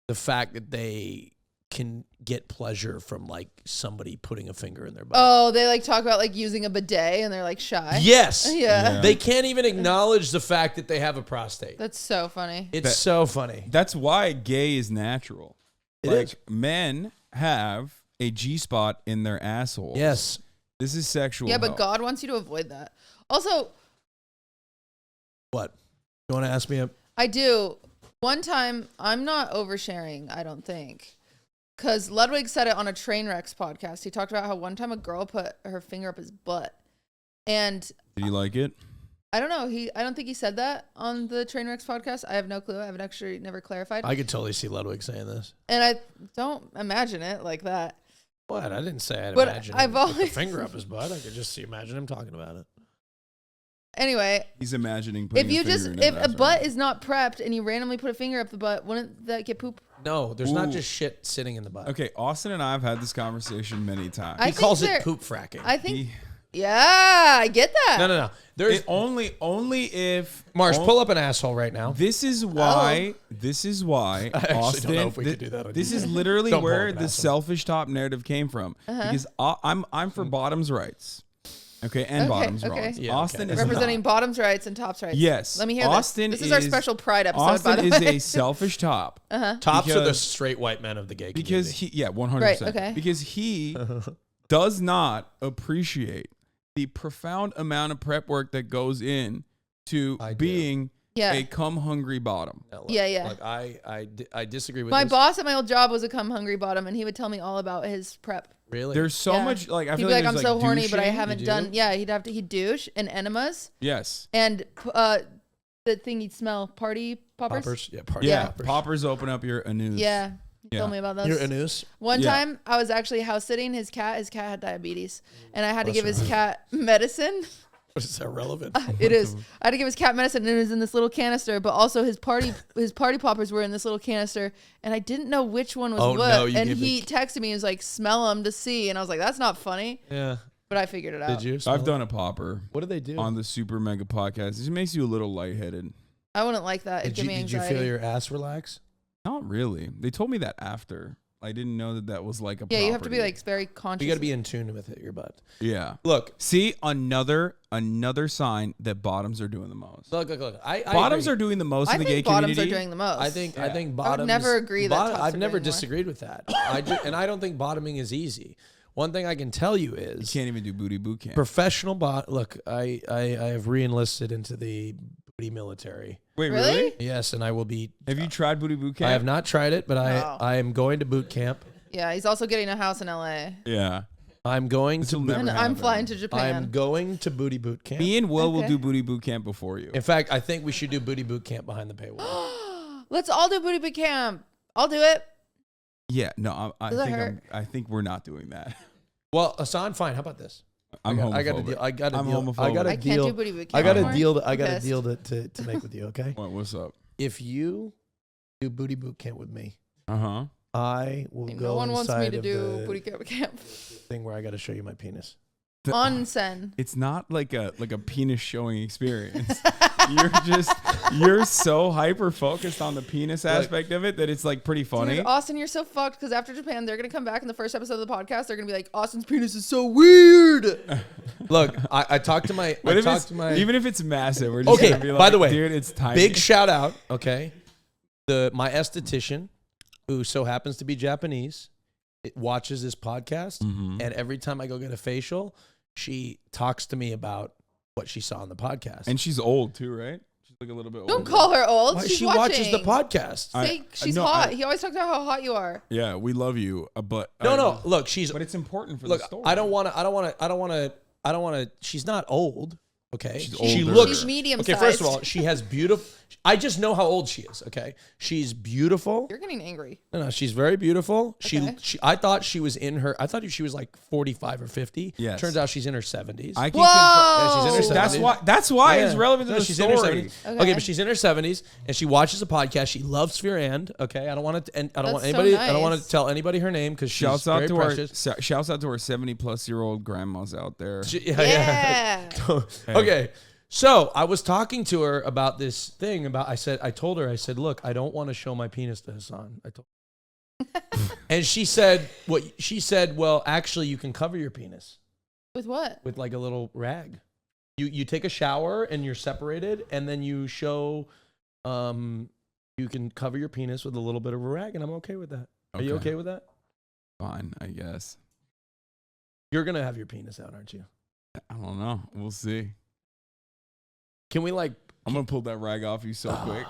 the fact that they can get pleasure from like somebody putting a finger in their butt. Oh, they like talk about like using a bidet and they're like shy. Yes. Yeah. They can't even acknowledge the fact that they have a prostate. That's so funny. It's so funny. That's why gay is natural. It like is. men have a G spot in their asshole. Yes. This is sexual. Yeah, but health. God wants you to avoid that. Also, What? You want to ask me I do. One time, I'm not oversharing, I don't think. Because Ludwig said it on a Trainwrecks podcast. He talked about how one time a girl put her finger up his butt. And Did you like it? I don't know. I don't think he said that on the Trainwrecks podcast. I have no clue. I haven't actually never clarified. I could totally see Ludwig saying this. And I don't imagine it like that. What? I didn't say I'd But imagine I've him with a always- finger up his butt. I could just imagine him talking about it. Anyway, He's imagining putting if you a finger just in his if a ass right butt now. is not prepped and you randomly put a finger up the butt, wouldn't that get poop? No, there's not Ooh. just shit sitting in the butt. Okay, Austin and I have had this conversation many times. I He think calls they're- it poop fracking. I think He- Yeah, I get that. No. There's only if Marsh, pull up an asshole right now. This is why. I actually Austin. don't know if we could do that on This YouTube. is literally Don't pull where up an the asshole. selfish top narrative came from. Because I'm for bottoms rights. Okay, and bottoms rights. Yeah, Austin is Representing not. bottoms rights and tops rights. Yes. Let me hear Austin this. This is our special pride episode, Austin by the is way. a selfish top. Tops are the because- straight white men of the gay community. Because he 100%. Right, okay. Because he does not appreciate the profound amount of prep work that goes in to I do. being Yeah. a cum hungry bottom. No, look, Yeah. Look, I disagree with My this. boss at my old job was a cum hungry bottom, and he would tell me all about his prep. Really? There's so Yeah. much like I He'd feel be like like, I'm there's, so horny, but I douching. haven't You done. do? Yeah, he'd douche and enemas Yes. and the thing you'd smell party poppers. Poppers? Yeah, party Yeah. poppers. Poppers open up your anus. Yeah, he Yeah. told me about those. Your anus? One Yeah. time, I was actually house sitting his cat. His cat had diabetes, and I had to Bless give his her. cat medicine. Is that relevant? It is. I had to give his cat medicine, and it was in this little canister. But also, his party poppers were in this little canister, and I didn't know which one was Oh, what. no, you and gave he texted me and was like, "Smell them to see," and I was like, "That's not funny," Yeah. but I figured it out. Did you? I've done a popper What do they do? on the Super Mega Podcast. It makes you a little lightheaded. I wouldn't like that. It'd Did give you, me did you anxiety. feel your ass relax? Not really. They told me that after. I didn't know that was like a Yeah, you have to be property. like very conscious. You got to be in tune with it, your butt. Yeah. Look, See, another sign that bottoms are doing the most. look. I Bottoms agree. are doing the most I in the think gay bottoms community. are doing the most. I think Yeah. bottoms. never agree that tops I've are never doing more. disagreed with that. And I don't think bottoming is easy. One thing I can tell you You is can't even do booty boot camp. professional Look, I have re-enlisted into the booty military. Wait, Really? Yes, and I will be. Have you tried booty boot camp? I have not tried it, but Wow. I am going to boot camp. Yeah, he's also getting a house in LA, Yeah. I'm going This will to. never and I'm happen. flying to I'm Japan. going to booty boot camp. Me and Will will Okay. do booty boot camp before you. In fact, I think we should do booty boot camp behind the paywall. Let's all do booty boot camp. I'll do it. Yeah, no, Does that hurt? I think we're not doing that. Well, Hasan, fine. How about this? I'm homophobic. I got a deal. I got a I'm deal. homophobic. I got a I can't deal. do booty boot camp. I got a anymore. deal. I I'm got a pissed. deal to make with you. Okay. What's up? If you do booty boot camp with me, Uh-huh. I will Like, go no one wants me inside to of do the booty camp. thing where I got to show you my penis. Onsen. It's not like a penis showing experience. you're so hyper focused on the penis aspect of it that it's like pretty funny. Dude, Austin, you're so fucked because after Japan, they're gonna come back in the first episode of the podcast. They're gonna be like, Austin's penis is so weird. Look, I talked to my. What I if talked it's, to my. even if it's massive, we're just Okay, gonna be like, by the way, dude, it's tiny. Big shout out. Okay, my esthetician, who so happens to be Japanese, watches this podcast, Mhm. and every time I go get a facial, she talks to me about what she saw on the podcast. And she's old too, right? She's like a little bit old. Don't call her old. Why, She's she watching. watches the podcast. Say she's no, hot. I- He always talks about how hot you are. Yeah, we love you, but No. Look, she's But it's important for look. the story. I don't want to. She's not old. Okay, She's she older. looks. She's medium Okay, sized. first of all, she has beautiful. I just know how old she is. Okay, she's beautiful. You're getting angry. No, she's very beautiful. Okay. I thought she was in her. I thought she was like 45 or 50. Yes. Turns out she's in her 70s. I can Whoa! Yeah, she's in her 70s. That's why Yeah. it's relevant to No, the she's in her story. 70s. Okay. Okay, but she's in her 70s and she watches the podcast. She loves Fear&. Okay, I don't want to. And I don't want That's so anybody. I don't want nice. to tell anybody her name because she's Shouts out very to precious. our shouts out to our 70-plus-year-old grandmas out there. Yeah. Okay. So I was talking to her about this thing I told her, look, I don't want to show my penis to Hasan. And she said, well, actually you can cover your penis With what? with like a little rag. You take a shower and you're separated and then you show, you can cover your penis with a little bit of a rag and I'm okay with that. Are you okay with that? Fine, I guess. You're going to have your penis out, aren't you? I don't know. We'll see. Can we like, I'm gonna pull that rag off you so quick.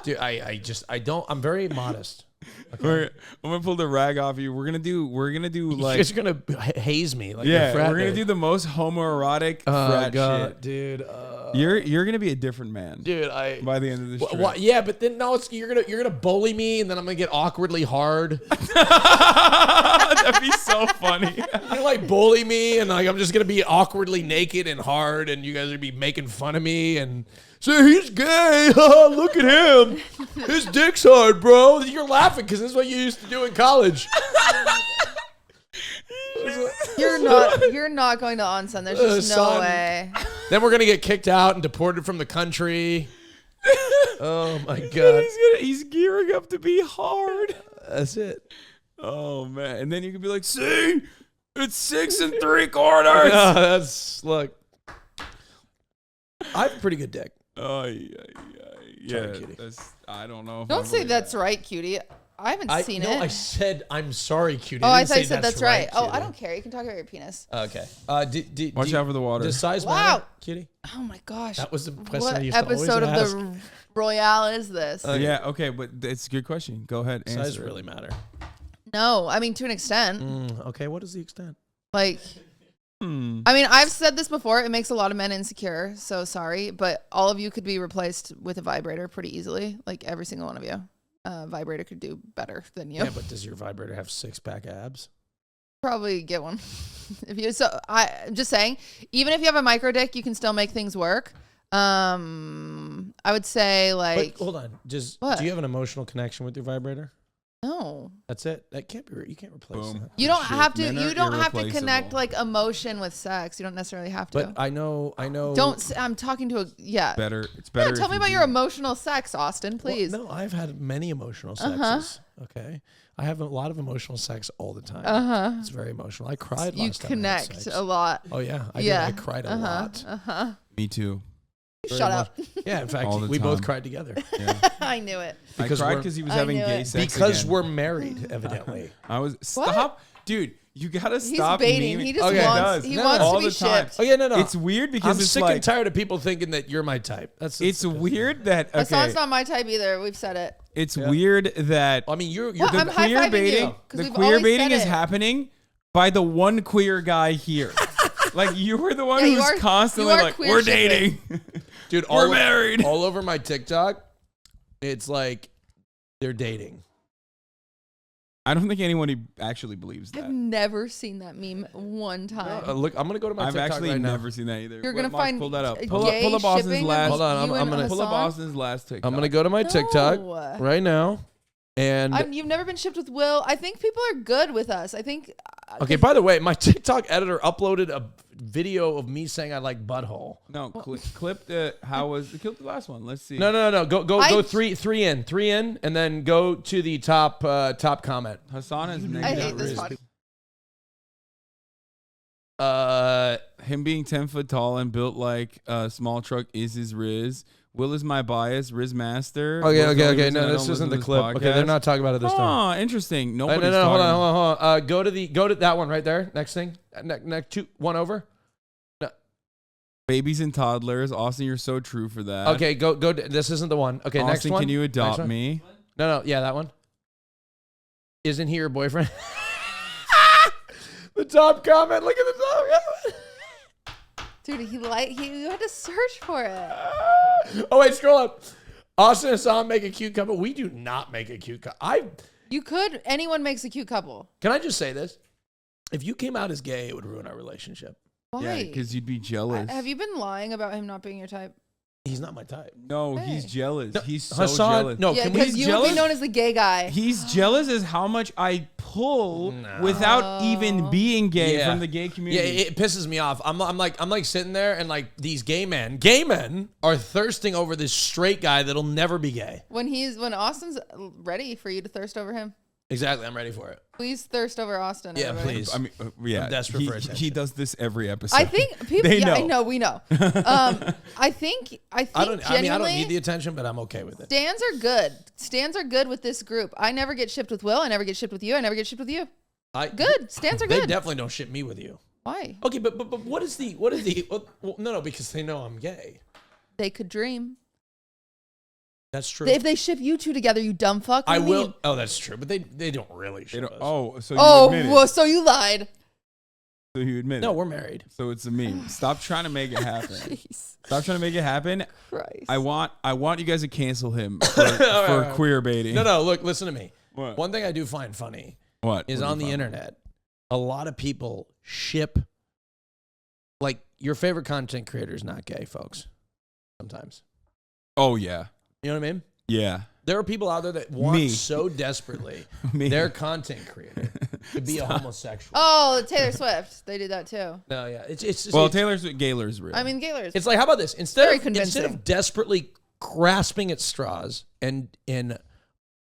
dude, I'm very modest. I'm gonna pull the rag off you. We're gonna do You like guys are going to haze me. Like yeah. a frat We're gonna bait. do the most homoerotic Oh frat God, shit. dude. You're gonna be a different man Dude, by the end of this trip. yeah, but then no, you're gonna bully me, and then I'm gonna get awkwardly hard. That'd be so funny. You're gonna like bully me, and like I'm just gonna be awkwardly naked and hard, and you guys are gonna be making fun of me and say he's gay. Look at him, his dick's hard, bro. You're laughing because this is what you used to do in college. You're not going to Onsen. There's just no son. way. Then we're gonna get kicked out and deported from the country. Oh my god. He's gearing up to be hard. That's it. Oh man. And then you can be like, see, it's 6 3/4. No, that's look. I have a pretty good dick. Oh yeah. Cutie. I don't know. If Don't I say believe that's that. right, cutie. I haven't seen it. I said I'm sorry, cutie. Oh, I didn't thought say you said that's right. Oh, cutie. I don't care. You can talk about your penis. Okay. Watch out for the water. Does size Wow. matter, cutie? Oh my gosh. That was the question What I used to always episode of ask. the Royale is this? Yeah. Okay, but it's a good question. Go ahead. Answer Size it. really matter. No, I mean to an extent. Okay, what is the extent? Like, I mean, I've said this before. It makes a lot of men insecure. So sorry, but all of you could be replaced with a vibrator pretty easily. Like every single one of you. Vibrator could do better than you. Yeah, but does your vibrator have 6-pack abs? Probably get one. I'm just saying, even if you have a micro dick, you can still make things work. I would say like. But hold on. Do you have an emotional connection with your vibrator? No. That's it. That can't be. You can't replace Boom. that. You don't Shit, have to. men are You don't have to irreplaceable. connect like emotion with sex. You don't necessarily have to. But I know. I'm talking to a It's better. Yeah, tell if me you about do. your emotional sex, Austin, please. Well, no, I've had many emotional sexes. Okay, I have a lot of emotional sex all the time. It's very emotional. I cried. You last time I had connect sex. a lot. Oh yeah, I Yeah. did. I cried a lot. Me too. Very Shut much. up. Yeah, in fact, All the we both time. cried together Yeah. I knew it. Because I cried we're- because he was I having knew gay it. sex because again. we're married, evidently. I was stop, dude. You gotta He's stop. baiting. memeing- He just Okay. wants. He No, wants all to be the time. shipped. Oh yeah, no. It's weird because I'm it's sick like and tired of people thinking that you're my type. it's weird that okay. Hassan's not my type either. We've said it. It's weird that I mean, you're What? the I'm queer high-fiving baiting. you, 'cause The we've queer always baiting said is it. happening by the one queer guy here. Like you were the one Yeah, you who's are- constantly you are like, queer we're shipping." dating. dude. We're married. All over my TikTok, it's like they're dating. I don't think anyone actually believes that. I've never seen that meme one time. Look, I'm gonna go to my I've TikTok actually right now. never seen that either. You're gonna Mark, find pull that up. a Pull up gay Austin's shipping last. of Hold on, you I'm and gonna- Pull up Hasan? Austin's last TikTok. I'm gonna go to my TikTok No. right now, and You've never been shipped with Will. I think people are good with us. I think. okay. By the way, my TikTok editor uploaded a video of me saying I like butthole. No, clip the clip the last one. Let's see. No. Go I- three in, and then go to the top comment. Hasan is I negative. hate this podcast. Him being 10 foot tall and built like a small truck is his Riz. Will is my bias. Riz master. Okay. Will's only reason No, I this don't isn't listen the to clip. this Okay, they're podcast. not talking about it this time. Oh, interesting. No, Nobody's hold talking. on. Go to that one right there. Next thing. Next one over. Babies and toddlers. Austin, you're so true for that. Okay, go. This isn't the one. Okay, next Austin, one. can you Next adopt one. me? No, yeah, that one. Isn't he your boyfriend? The top comment. Look at the top comment. Dude, you had to search for it. Oh wait, scroll up. Austin and Hasan make a cute couple. We do not make a cute couple. You could. Anyone makes a cute couple. Can I just say this? If you came out as gay, it would ruin our relationship. Why? Yeah, because you'd be jealous. Have you been lying about him not being your type? He's not my type. No, Hey. he's jealous. No, He's so Hasan, jealous. no, Yeah, can because we? you would jealous? be known as the gay guy. He's jealous as how much I pull without even being gay Yeah. from the gay Yeah, community. it pisses me off. I'm like sitting there and like these gay men are thirsting over this straight guy that'll never be gay. When Austin's ready for you to thirst over him, Exactly, I'm ready for it. please thirst over Austin. Yeah, everybody. please. I mean, yeah, I'm desperate he, for attention. he does this every episode. I think people. They yeah, know. I know. We know. I think. I don't Genuinely, need the attention, but I'm okay with it. stands are good. Stands are good with this group. I never get shipped with Will. I never get shipped with you. I never get shipped with you. Good. Stands are They good. definitely don't ship me with you. Why? Okay, but what is the well, no, because they know I'm gay. They could dream. That's true. If they ship you two together, you dumb fuck. What I do you will. mean? Oh, that's true. But they don't really They ship don't- us. oh, so you Oh, admit it. well, so you lied. So you admit No, it. we're married. So it's a meme. Stop trying to make it happen. Jeez Stop trying to make it happen. Christ. I want you guys to cancel him for queer baiting. No. Look, listen to me. What? One thing I do find funny What? is What do on you the find? internet, a lot of people ship. Like your favorite content creator is not gay, folks. Sometimes. Oh yeah. You know what I mean? Yeah. There are people out there that want Me. so desperately Me. their content creator to be a homosexual. Oh, Taylor Swift. They did that too. No, yeah. It's well, Gaylor's real. I mean, Gaylor's. It's like, how about this? Instead Very of desperately grasping at straws and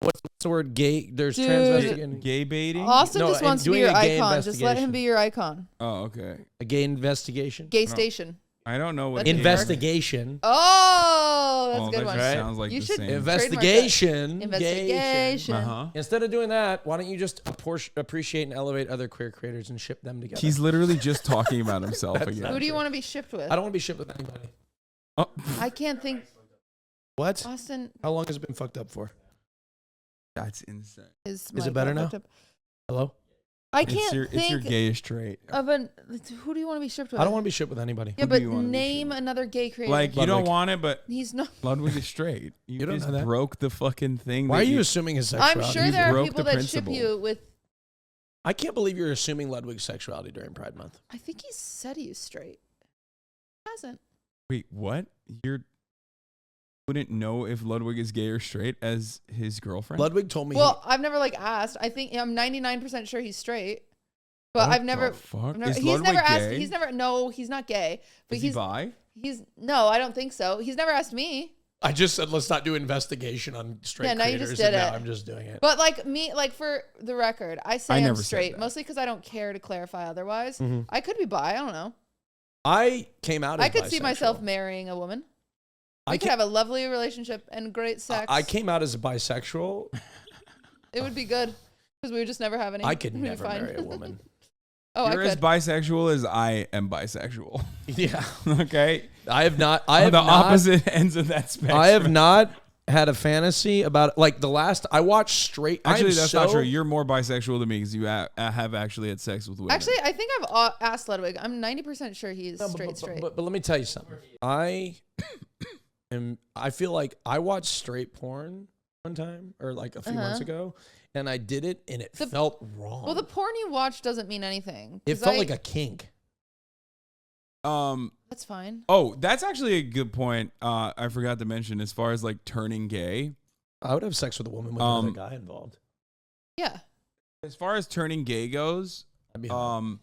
what's the word? Gay. There's transvestite. Gay baiting. Austin just wants to be your icon. Just let him investigation. be your icon. Oh, okay. A gay investigation. Gay station. I don't know what That's Investigation. Oh, that's a good that one. just sounds like You the should same. Investigation. Investigation. Uh-huh. Instead of doing that, why don't you just appreciate and elevate other queer creators and ship them together? He's literally just talking about himself again. Who do you want to be shipped with? I don't want to be shipped with anybody. Oh. I can't think. What? Austin How long has it been fucked up for? That's insane. is it better now? Hello? I can't It's think your gayish trait. of an. Who do you want to be shipped with? I don't want to be shipped with anybody. Yeah, Who do but you wanna be name shipped with? another gay creator. Like, you don't Ludwig. want it, but He's not. Ludwig is straight. You don't just know that. broke the fucking thing. Why are that you assuming his I'm sexuality? sure You there are broke people the that ship principle. you with. I can't believe you're assuming Ludwig's sexuality during Pride Month. I think he said he was straight. He hasn't. Wait, what? You wouldn't know if Ludwig is gay or straight as his girlfriend? Ludwig told me. Well, I've never asked. I think I'm 99% sure he's straight, but What I've never. the fuck? I've never Is he's Ludwig never asked. gay? He's never. No, he's not gay. But Is he he's. bi? He's no. I don't think so. He's never asked me. I just said let's not do investigation on straight Yeah, now you creators. just did and now it. I'm just doing it. But like me, like for the record, I say I I'm never said straight that. mostly because I don't care to clarify otherwise. Mhm. I could be bi. I don't know. I came out as I could see bisexual. myself marrying a woman. We could have a lovely relationship and great sex. I came out as a bisexual. It would be good because we would just never have any. I could We'd be never fine. marry a woman. Oh, You're I as could. bisexual as I am bisexual. Yeah. Okay? I have not. On the opposite ends of that spectrum. I have not had a fantasy about like the last. I watched straight. Actually, that's not true. You're more bisexual than me because you have actually had sex with women. Actually, I think I've asked Ludwig. I'm 90% sure he's straight. But let me tell you something. I feel like I watched straight porn one time or like a few months ago, and I did it, and it felt wrong. Well, the porn you watch doesn't mean anything. It felt like a kink. That's fine. Oh, that's actually a good point. I forgot to mention as far as like turning gay. I would have sex with a woman with another guy involved. Yeah. As far as turning gay goes, That'd be hot.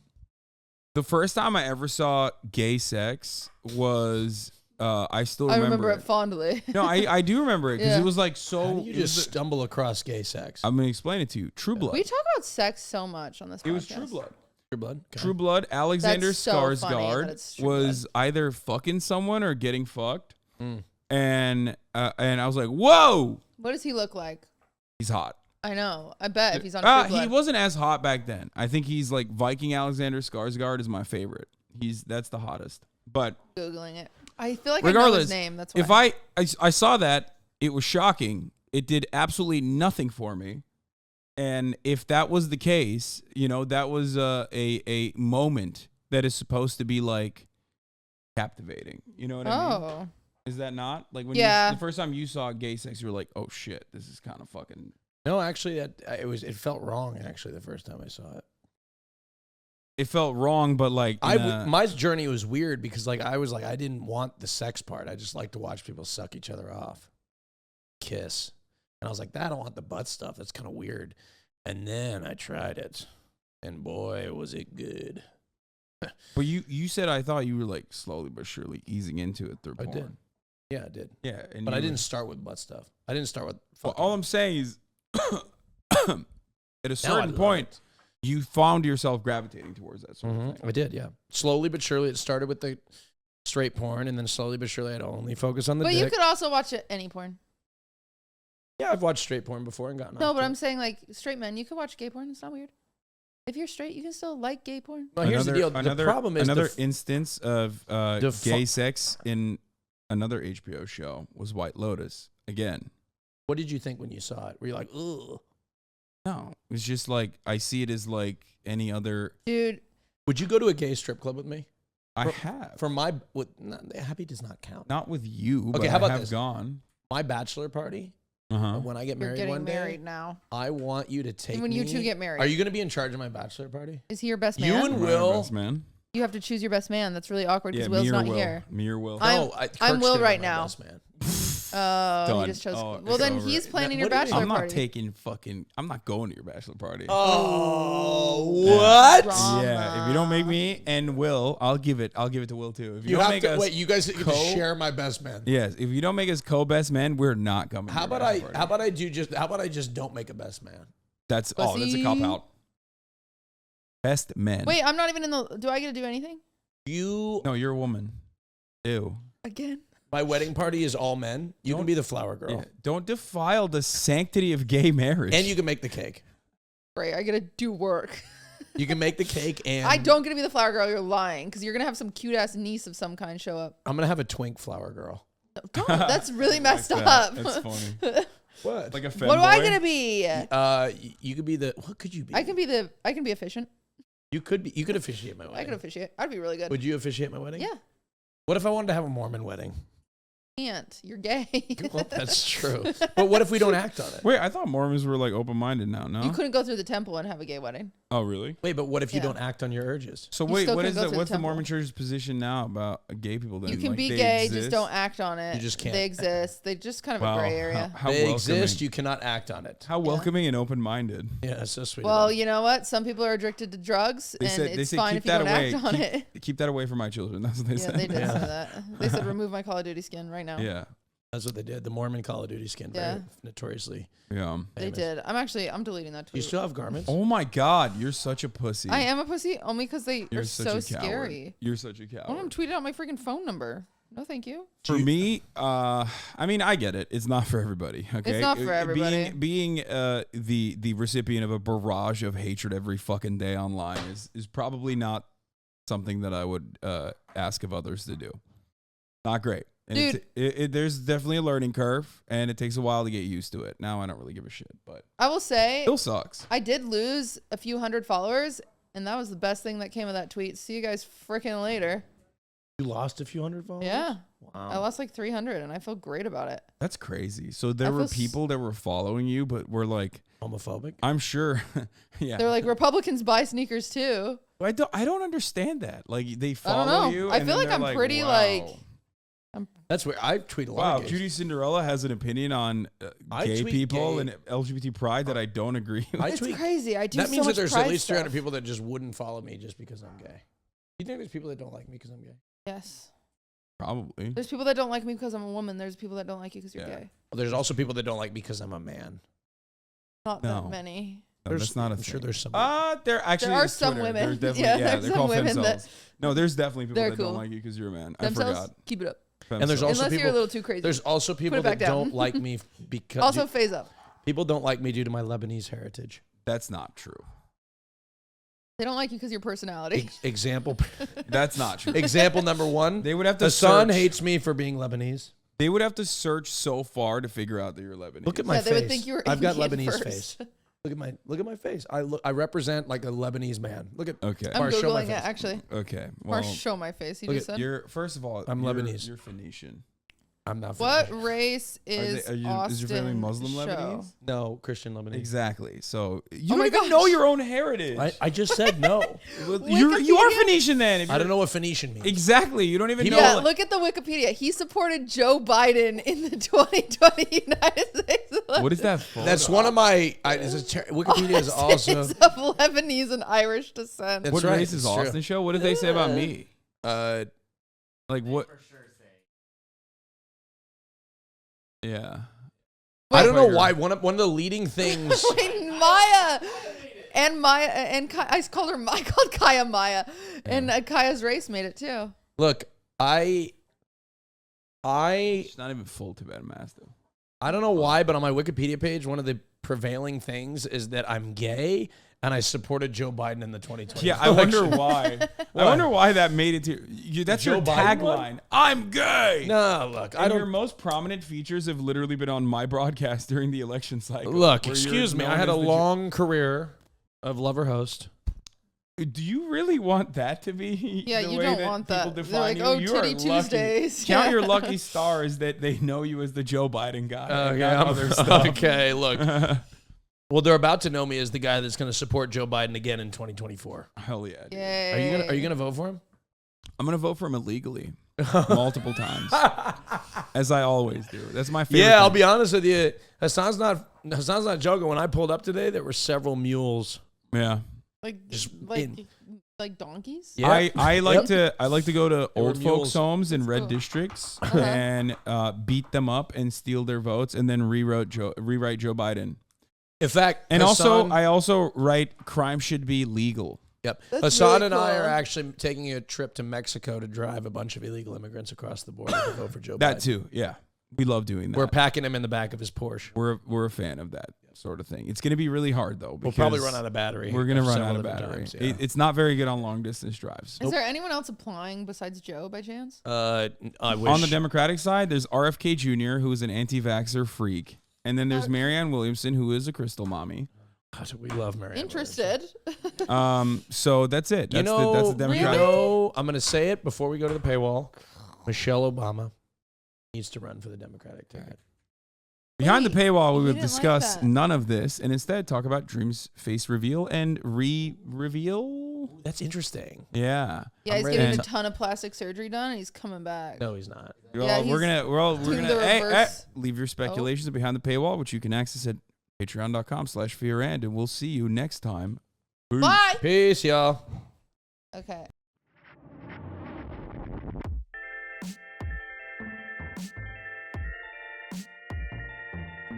the first time I ever saw gay sex was I still I remember remember it fondly. No, I do remember it because Yeah. it was like so. How do you just stumble across gay sex? I'm gonna explain it to you. True Blood. We talk about sex so much on this podcast. It was True Blood. True Blood. Okay. True Blood. Alexander That's so funny that Skarsgård it's True was either fucking someone or getting fucked, Mm. and I was like, whoa, What does he look like? he's hot. I know. I bet if he's on True Blood. He wasn't as hot back then. I think he's like Viking Alexander Skarsgård is my favorite. That's the hottest. But Googling it. I feel like I know regardless, his name. That's why. if I saw that, it was shocking. It did absolutely nothing for me. And if that was the case, that was a moment that is supposed to be like captivating. You know what I mean? Oh. Is that not like when Yeah. the first time you saw gay sex, you were like, oh shit, this is kind of fucking. No, actually, it felt wrong. Actually, the first time I saw it, It felt wrong, but like my journey was weird because like I didn't want the sex part. I just like to watch people suck each other off, kiss, and I was like, I don't want the butt stuff. That's kind of weird. And then I tried it, and boy, was it good. But you said I thought you were like slowly but surely easing into it through porn. I did. Yeah, I did. Yeah, and But I didn't start with butt stuff. I didn't start with. Well, fucking. all I'm saying is, at a Now I certain love point, it. you found yourself gravitating towards that sort of thing. I did, yeah. Slowly but surely, it started with the straight porn, and then slowly but surely, I'd only focus on the But dick. you could also watch any porn. Yeah, I've watched straight porn before and gotten No, off but to I'm it. saying like straight men, you could watch gay porn. It's not weird. If you're straight, you can still like gay porn. No, here's the deal. The problem is another instance of the gay sex in another HBO show was White Lotus. Again, what did you think when you saw it? Were you like, ugh? no, it's just like I see it as like any other. Dude, Would you go to a gay strip club with me? I have For my, happy does not count. not with you, Okay, but how about I have this? gone. My bachelor party, when I get you're married getting one married day, now. I want you to take When you me- two get married. Are you going to be in charge of my bachelor party? Is he your best You man? and My Will. best man. You have to choose your best man. That's really awkward because Yeah, Will's me or not Will. here. Me or Will. I'm Kirk's Will gonna be right my now. best man. Oh, Done. he just chose. Oh, well, it's then over. he's planning What your do you mean? bachelor I'm not party. taking fucking. I'm not going to your bachelor party. Oh, What? Yeah, if you don't make me and Will, I'll give it to Will too. If You don't have make to us wait. You guys get to share my best man. Yes, if you don't make us co-best men, we're not coming. How to your about bachelor party. How about I just don't make a best man? That's that's a cop out. Best men. Wait, I'm not even in the. Do I get to do anything No, you're a woman. Ew. again? My wedding party is all men. You can be the flower girl, Yeah, don't defile the sanctity of gay marriage. and you can make the cake. Great, I get to do work. You can make the cake, and I don't get to be the flower girl. You're lying because you're gonna have some cute ass niece of some kind show up. I'm gonna have a twink flower girl. No, don't. That's really messed Like up. that. That's funny. What? Like a femboy. What do I get to be? You could be the. What could you be? I can be efficient. You could be. You could officiate my I wedding. could officiate. I'd be really good. Would you officiate my wedding? Yeah. What if I wanted to have a Mormon wedding? Can't. You're gay. Well, that's true. But what if we don't act on it? Wait, I thought Mormons were like open-minded now. No. You couldn't go through the temple and have a gay wedding. Oh, really? Wait, but what if you Yeah. don't act on your urges? So You wait, still what couldn't is go the through what's the the temple. Mormon Church's position now about gay people? Then You can Like, be they gay, exist? just don't act on it. You just can't. They exist. They just kind of Wow, a gray area. How They welcoming. exist. You cannot act on it. How welcoming and open-minded. Yeah, it's so sweet. Well, of them. you know what? Some people are addicted to drugs, They and said it's fine if you don't act on it. Keep that away from my children. That's what they Yeah, said. they did Yeah. say that. They said remove my Call of Duty skin right now. Yeah. That's what they did. The Mormon Call of Duty skin, Yeah. very notoriously. Yeah. They famous. did. I'm deleting that Do you tweet. still have garments? Oh my God, you're such a pussy. I am a pussy only because they You're are such so a coward. scary. You're such a I coward. want them tweeted out my freaking phone number. No, thank you. For me, I mean, I get it. It's not for everybody. Okay, It's not for everybody. Being the recipient of a barrage of hatred every fucking day online is probably not something that I would ask of others to do. Not great. And Dude. there's definitely a learning curve, and it takes a while to get used to it. Now I don't really give a shit, but I will say it still sucks. I did lose a few hundred followers, and that was the best thing that came of that tweet. See you guys freaking later. You lost a few hundred followers? Yeah. Wow. I lost like 300, and I feel great about it. That's crazy. So there I were feel people that were following you, but were like, Homophobic? I'm sure. Yeah. They're like, Republicans buy sneakers too. I don't understand that. Like they I follow don't know. you. I and feel then like they're I'm pretty wow. like. That's where I tweet a lot Wow, of gays. QTCinderella has an opinion on I gay tweet people gay. and LGBT pride that I don't agree with. I It's tweet. crazy. I do That so means that much there's pride at least 300 stuff. people that just wouldn't follow me just because I'm gay. You think there's people that don't like me because I'm gay? Yes. Probably. There's people that don't like me because I'm a woman. There's people that don't like you because you're Yeah. gay. Well, there's also people that don't like me because I'm a man. Not No. that many. No, that's not a I'm thing. sure there's some. There actually There are is some Twitter. women. There's definitely, Yeah, yeah, there's they're some called women that- femcells. No, there's definitely people They're that cool. don't like you because you're a man. Themselves, I forgot. keep it up. And there's also Unless people. you're a little too crazy. There's also people it that back down. don't like me because Also, phase up. people don't like me due to my Lebanese heritage. That's not true. They don't like you because your personality. Example. That's not true. Example number one. They would have to Hasan search. hates me for being Lebanese. They would have to search so far to figure out that you're Lebanese. Look at my Yeah, face. they would think you were I've got Indian Lebanese first. face. Look at my face. I represent like a Lebanese man. Look at. Okay. I'm Or show my Googling it, face. actually. Okay. Or Well, show my face. You look just at said. you're first of all, I'm you're- Lebanese. You're Phoenician. I'm not. What Finnish. race is Austin? Is your family Muslim show? Lebanese? No, Christian Lebanese. Exactly. So you Oh don't my even gosh. know your own heritage. I just said no. Well, you are Wikipedia? Phoenician then. If I don't you're- know what Phoenician means. Exactly. You don't even know. Yeah, look at the Wikipedia. He supported Joe Biden in the 2020 United States election. What is that for? That's one of my. Wikipedia is Austin also. is of Lebanese and Irish descent. That's What right, race is it's true. Austin show? What did they say about me? Like what? Yeah. I don't know Wait, why. One of the leading things. Wait, Maya and Kai, I called Kaya Maya, and Kaya's race made it too. Look, I She's not even full Tibetan master. don't know why, but on my Wikipedia page, one of the prevailing things is that I'm gay and I supported Joe Biden in the 2020. Yeah, I wonder why. I wonder why that made it to you. That's Joe your Biden tagline. I'm gay. No, look, I And your don't. most prominent features have literally been on my broadcast during the election cycle. Look, where you're excuse me. I known had as a the long career of lover host. Do you really want that to be? Yeah, the you way don't that want people that. They're define like, you? oh, You are Titty lucky. Tuesdays. Count Yeah. your lucky stars that they know you as the Joe Biden guy. and Okay, not other stuff. okay. Look, well, they're about to know me as the guy that's going to support Joe Biden again in 2024. Hell yeah. Dude. Yay. Are you gonna vote for him? I'm gonna vote for him illegally multiple times, as I always do. That's my favorite. Yeah, I'll thing. be honest with you. Hasan's not joking. When I pulled up today, there were several mules Yeah. Like donkeys. Yeah. I like to go to They were old folks' mules. homes in red cool. districts and beat them up and steal their votes and then rewrite Joe Biden. In fact, And Hasan, I also write crime should be legal. Yep. That's Hasan really and I cool. are actually taking a trip to Mexico to drive a bunch of illegal immigrants across the border to vote for Joe Biden. That too, yeah. We love doing that. We're packing him in the back of his Porsche. We're a fan of that sort of thing. It's going to be really hard though. We'll probably because run out of battery. We're going to run several out of different battery. times, yeah. It's not very good on long distance drives. Is there anyone else applying besides Joe by chance? I wish. On the Democratic side, there's RFK Jr., who is an anti-vaxxer freak. And then there's Marianne Williamson, who is a crystal mommy. God, we love Mary. Interested. So that's it. That's the Democratic. I'm going to say it before we go to the paywall. Michelle Obama needs to run for the Democratic ticket. Behind the paywall, we you will didn't like discuss that. none of this and instead talk about Dream's face reveal and reveal. That's interesting. Yeah. Yeah, he's ready getting to- a ton of plastic surgery done, and he's coming back. No, he's not. Yeah, we're gonna doing the reverse. leave your speculations behind the paywall, which you can access at patreon.com/fearand, and we'll see you next time. Bye. Peace, y'all. Okay.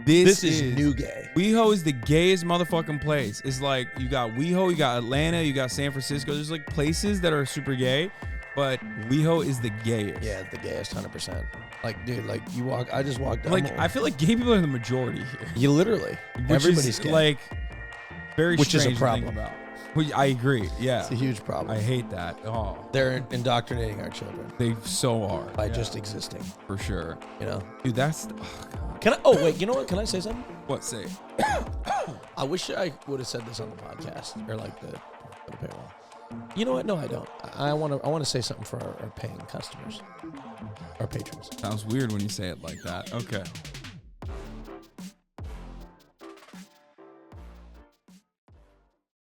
This is new gay. WeHo is the gayest motherfucking place. It's like you got WeHo, you got Atlanta, you got San Francisco. There's like places that are super gay, but WeHo is the gayest. Yeah, the gayest 100%. Like, dude, like you walk. I just walked down. Like I feel like gay people are the majority here. you literally. Which Everybody's is gay. like very Which is a strange to think problem. about. Which I agree. Yeah. It's a huge problem. I hate that. Oh, They're indoctrinating our children they so are. by just existing. For sure. You know. Dude, that's Can I? Oh wait. You know what? Can I say something? what say. I wish I would have said this on the podcast or like the paywall. You know what? No, I don't. I want to say something for our paying customers, our patrons. Sounds weird when you say it like that. Okay.